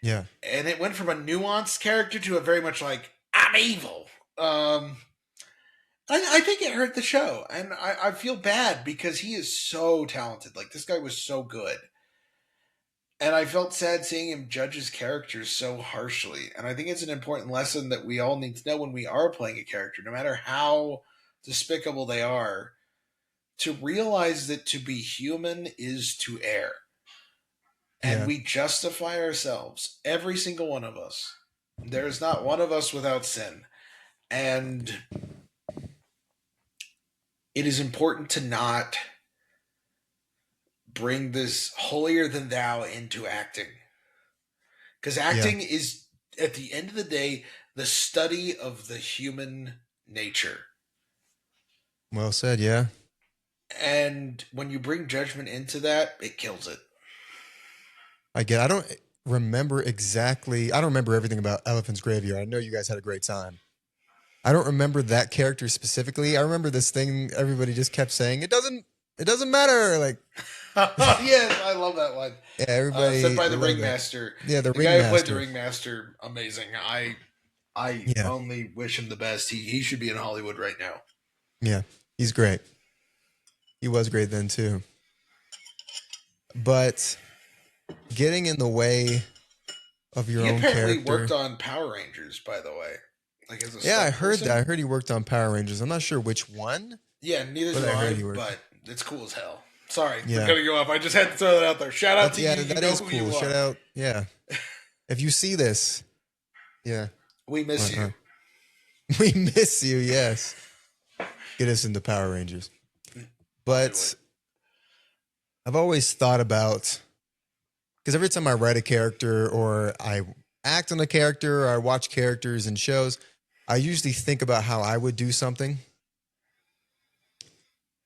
Yeah. And it went from a nuanced character to a very much like I'm evil. Um, I think it hurt the show, and I feel bad because he is so talented. Like this guy was so good, and I felt sad seeing him judge his characters so harshly. And I think it's an important lesson that we all need to know when we are playing a character, no matter how despicable they are, to realize that to be human is to err. And Yeah. we justify ourselves, every single one of us. There is not one of us without sin. And it is important to not bring this holier than thou into acting. Because Yeah. acting is, at the end of the day, the study of the human nature. Well said. Yeah. And when you bring judgment into that, it kills it. I don't remember exactly. I don't remember everything about Elephant's Graveyard. I know you guys had a great time. I don't remember that character specifically. I remember this thing everybody just kept saying. It doesn't matter. Like, Yes, I love that one. yeah, everybody Said by the loved that. Ringmaster. Yeah, the The guy who played the ringmaster. Ringmaster, amazing. I Yeah. only wish him the best. He should be in Hollywood right now. Yeah. He's great. He was great then too. But getting in the way of your He own apparently character. worked on Power Rangers, by the way. Like as a Yeah, I stunt heard person. that. I heard he worked on Power Rangers. I'm not sure which one. Yeah, neither But do I heard I, he worked. but it's cool as hell. Sorry Yeah. for cutting you off. I just had to throw that out there. Shout out to Yeah, you. You that know is who cool. you Shout are. out. Yeah. If you see this, yeah. We miss Uh-huh. you. We miss you, yes. Get us into Power Rangers. But I've always thought about, because every time I write a character or I act on a character or I watch characters in shows, I usually think about how I would do something.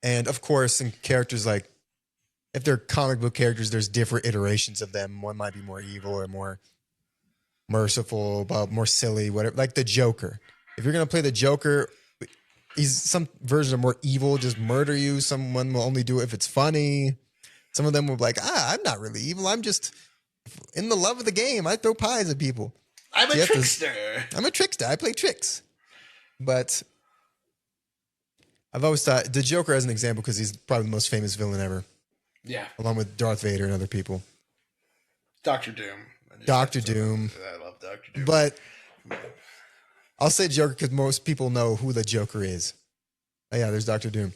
And of course, in characters like, if they're comic book characters, there's different iterations of them. One might be more evil or more merciful, but more silly, whatever. Like the Joker. If you're gonna play the Joker, he's some version of more evil, just murder you. Someone will only do it if it's funny. Some of them will be like, I'm not really evil. I'm just in the love of the game. I throw pies at people. I'm So a you have to- trickster. I'm a trickster. I play tricks. But I've always thought the Joker as an example because he's probably the most famous villain ever, Yeah, along with Darth Vader and other people. Doctor Doom. Dr. Doom. I love Doctor Doom. But I'll say Joker because most people know who the Joker is. Oh, yeah, there's Dr. Doom.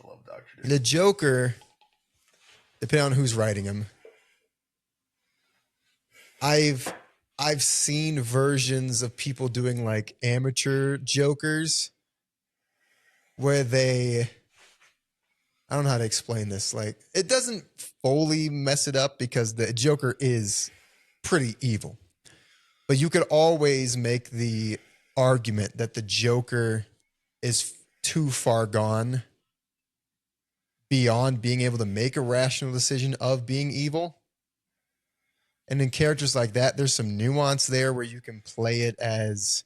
I love Doctor Doom. The Joker, depending on who's writing him, I've seen versions of people doing like amateur Jokers where I don't know how to explain this. Like, it doesn't fully mess it up because the Joker is pretty evil. But you could always make the argument that the Joker is too far gone beyond being able to make a rational decision of being evil. And in characters like that, there's some nuance there where you can play it as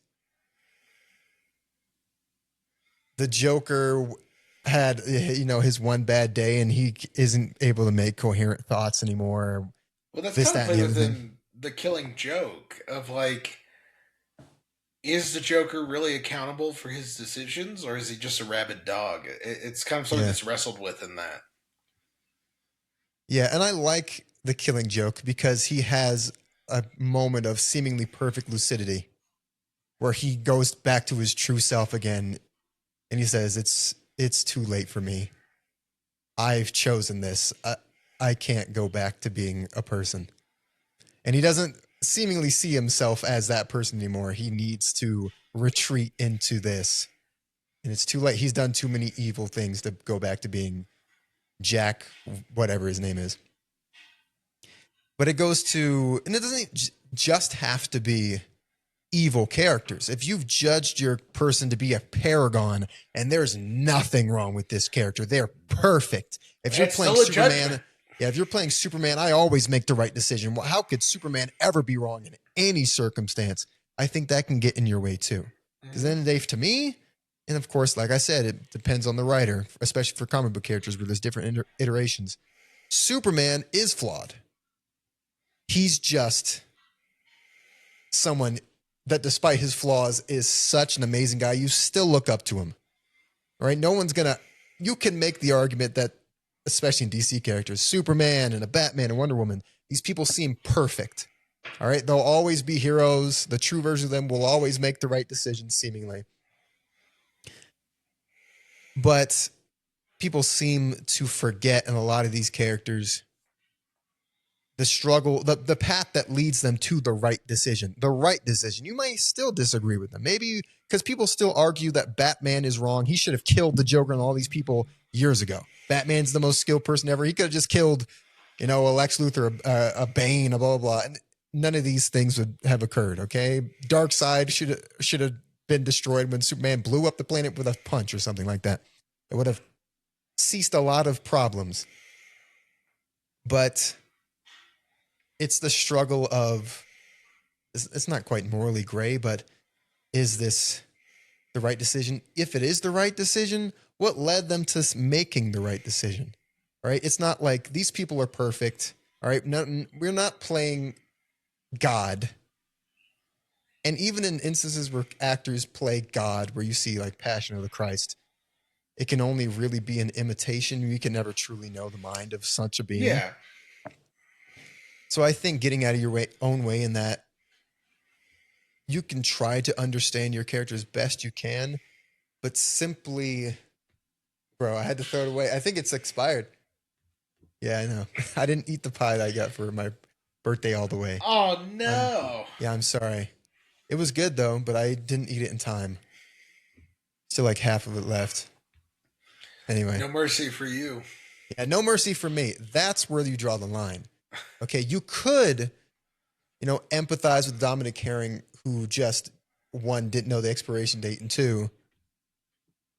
the Joker had, his one bad day and he isn't able to make coherent thoughts anymore. Well, that's This, kind of that, and played the other within the Killing Joke of like, is the Joker really accountable for his decisions, or is he just a rabid dog? It's kind of something Yeah. that's wrestled with in that. Yeah, and I like the Killing Joke because he has a moment of seemingly perfect lucidity where he goes back to his true self again and he says, it's too late for me. I've chosen this. I can't go back to being a person. And he doesn't seemingly see himself as that person anymore. He needs to retreat into this. And it's too late. He's done too many evil things to go back to being Jack, whatever his name is. But it goes to, and it doesn't just have to be evil characters. If you've judged your person to be a paragon and there's nothing wrong with this character, they're perfect. If you're It's playing still a Superman, judgment. yeah, if you're playing Superman, I always make the right decision. Well, how could Superman ever be wrong in any circumstance? I think that can get in your way too. Because then, Dave, to me, And of course, like I said, it depends on the writer, especially for comic book characters where there's different iterations. Superman is flawed. He's just someone that, despite his flaws, is such an amazing guy. You still look up to him, right? No one's gonna. You can make the argument that, especially in DC characters, Superman and a Batman and Wonder Woman, these people seem perfect. All right, they'll always be heroes. The true version of them will always make the right decisions, seemingly. But people seem to forget in a lot of these characters the struggle, the path that leads them to the right decision. The right decision. You might still disagree with them. Maybe because people still argue that Batman is wrong. He should have killed the Joker and all these people years ago. Batman's the most skilled person ever. He could have just killed, a Lex Luthor, a Bane, a blah, blah, blah. And none of these things would have occurred, okay? Darkseid should have been destroyed when Superman blew up the planet with a punch or something like that. It would have ceased a lot of problems. But it's the struggle of, it's not quite morally gray, but is this the right decision? If it is the right decision, what led them to making the right decision? All right? It's not like these people are perfect. All right? No, we're not playing God. And even in instances where actors play God, where you see like Passion of the Christ, it can only really be an imitation. You can never truly know the mind of such a being. Yeah. So I think getting out of your own way in that, you can try to understand your character as best you can, but simply, bro, I had to throw it away. I think it's expired. Yeah, I know. I didn't eat the pie that I got for my birthday all the way. Oh, no. I'm sorry. It was good, though, but I didn't eat it in time. Still like half of it left. Anyway. No mercy for you. Yeah, no mercy for me. That's where you draw the line. Okay, you could, empathize with Dominic Herring, who just, one, didn't know the expiration date, and two,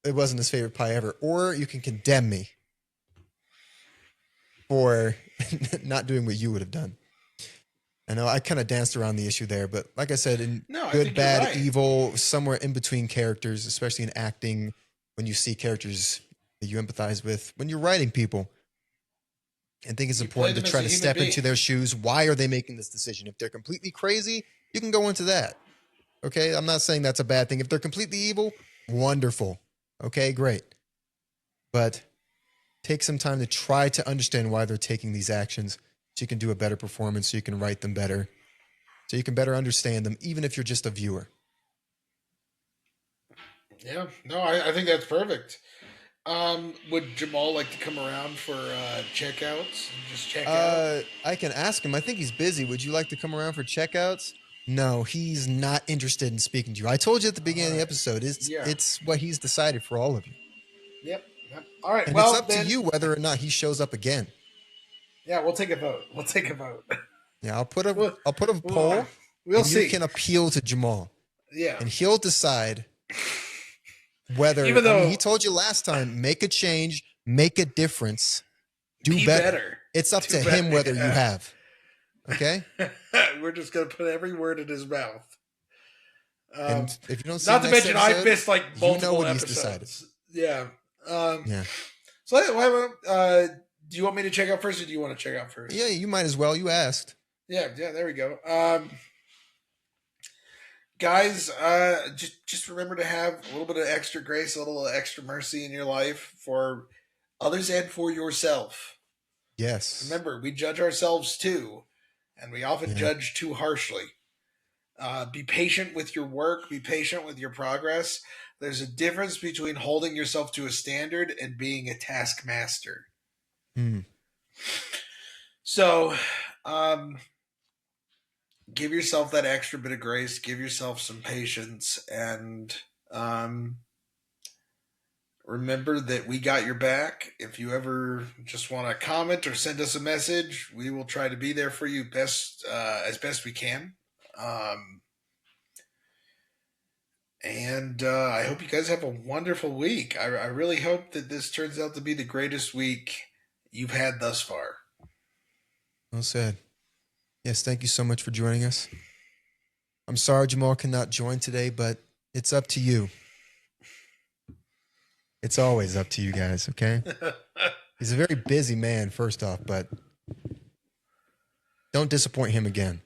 it wasn't his favorite pie ever. Or you can condemn me for not doing what you would have done. I know I kind of danced around the issue there, but like I said, in good, bad, right. Evil, somewhere in between characters, especially in acting, when you see characters that you empathize with, when you're writing people, I think it's important to try to step into their shoes. Why are they making this decision? If they're completely crazy, you can go into that. Okay? I'm not saying that's a bad thing. If they're completely evil, wonderful. Okay, great. But take some time to try to understand why they're taking these actions so you can do a better performance, so you can write them better, so you can better understand them, even if you're just a viewer. Yeah, no, I think that's perfect. Would Jamal like to come around for checkouts and just check out? I can ask him. I think he's busy. Would you like to come around for checkouts? No, he's not interested in speaking to you. I told you at the beginning of the episode. It's what he's decided for all of you. Yep. All right. And it's up to you whether or not he shows up again. Yeah, we'll take a vote. Yeah, I'll put a poll. We'll see. You can appeal to Jamal. Yeah. And he'll decide whether, even though he told you last time, make a change, make a difference, do better. It's up to him whether you have. Okay? We're just going to put every word in his mouth. And if you don't see not to mention, episode, I missed like multiple episodes. He's decided. Yeah. Yeah. So, do you want me to check out first, or do you want to check out first? Yeah, you might as well. You asked. Yeah. There we go. Guys, just remember to have a little bit of extra grace, a little extra mercy in your life for others and for yourself. Yes. Remember, we judge ourselves too, and we often judge too harshly. Be patient with your work. Be patient with your progress. There's a difference between holding yourself to a standard and being a taskmaster. So, give yourself that extra bit of grace. Give yourself some patience, and remember that we got your back. If you ever just want to comment or send us a message, we will try to be there for you as best we can. And I hope you guys have a wonderful week. I really hope that this turns out to be the greatest week you've had thus far. Well said. Yes, thank you so much for joining us. I'm sorry Jamal cannot join today, but it's up to you. It's always up to you guys, okay? He's a very busy man, first off, but don't disappoint him again.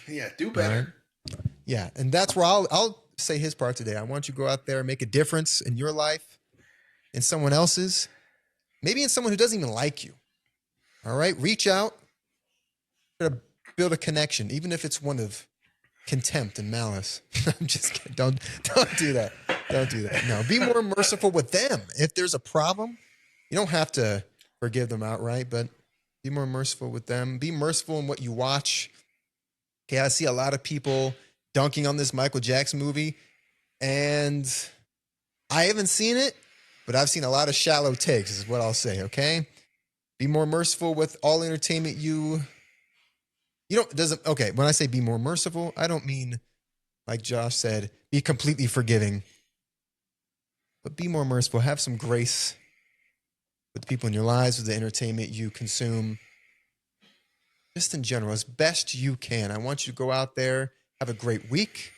Yeah, do All better. right? Yeah, and that's where I'll say his part today. I want you to go out there and make a difference in your life, in someone else's, maybe in someone who doesn't even like you. All right? Reach out, try to build a connection, even if it's one of contempt and malice. I'm just kidding. Don't do that. Don't do that. No, be more merciful with them. If there's a problem, you don't have to forgive them outright, but be more merciful with them. Be merciful in what you watch. Okay, I see a lot of people dunking on this Michael Jackson movie, and I haven't seen it, but I've seen a lot of shallow takes, is what I'll say, okay? Be more merciful with all entertainment you don't doesn't okay, when I say be more merciful, I don't mean like Josh said, be completely forgiving, but be more merciful. Have some grace with the people in your lives, with the entertainment you consume, just in general, as best you can. I want you to go out there, have a great week,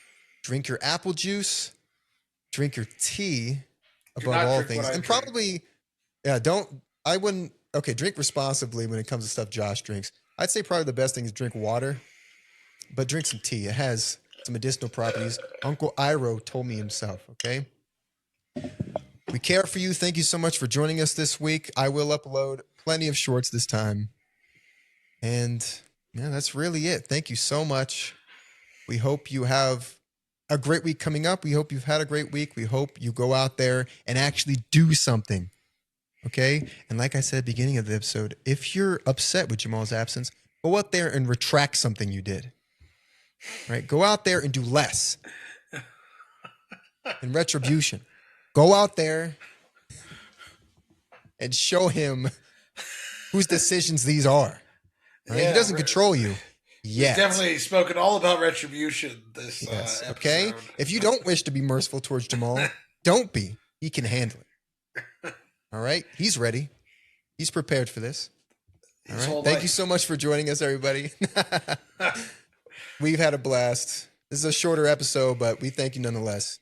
drink your apple juice, drink your tea Do above not all drink what things. I And drink. probably, yeah, I wouldn't, okay, drink responsibly when it comes to stuff Josh drinks. I'd say probably the best thing is drink water, but drink some tea. It has some medicinal properties. Uncle Iro told me himself, okay? We care for you. Thank you so much for joining us this week. I will upload plenty of shorts this time. And yeah, that's really it. Thank you so much. We hope you have a great week coming up. We hope you've had a great week. We hope you go out there and actually do something. Okay? And like I said at the beginning of the episode, if you're upset with Jamal's absence, go out there and retract something you did. Right? Go out there and do less. In retribution. Go out there and show him whose decisions these are. Right? Yeah, He doesn't control you yet. We've definitely spoken all about retribution this Yes. episode. Okay. If you don't wish to be merciful towards Jamal, don't be. He can handle it. All right. He's ready. He's prepared for this. All His right. whole Thank life. you so much for joining us, everybody. We've had a blast. This is a shorter episode, but we thank you nonetheless.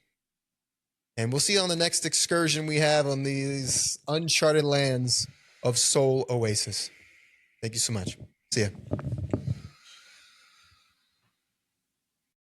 And we'll see you on the next excursion we have on these uncharted lands of Soul Oasis. Thank you so much. See ya.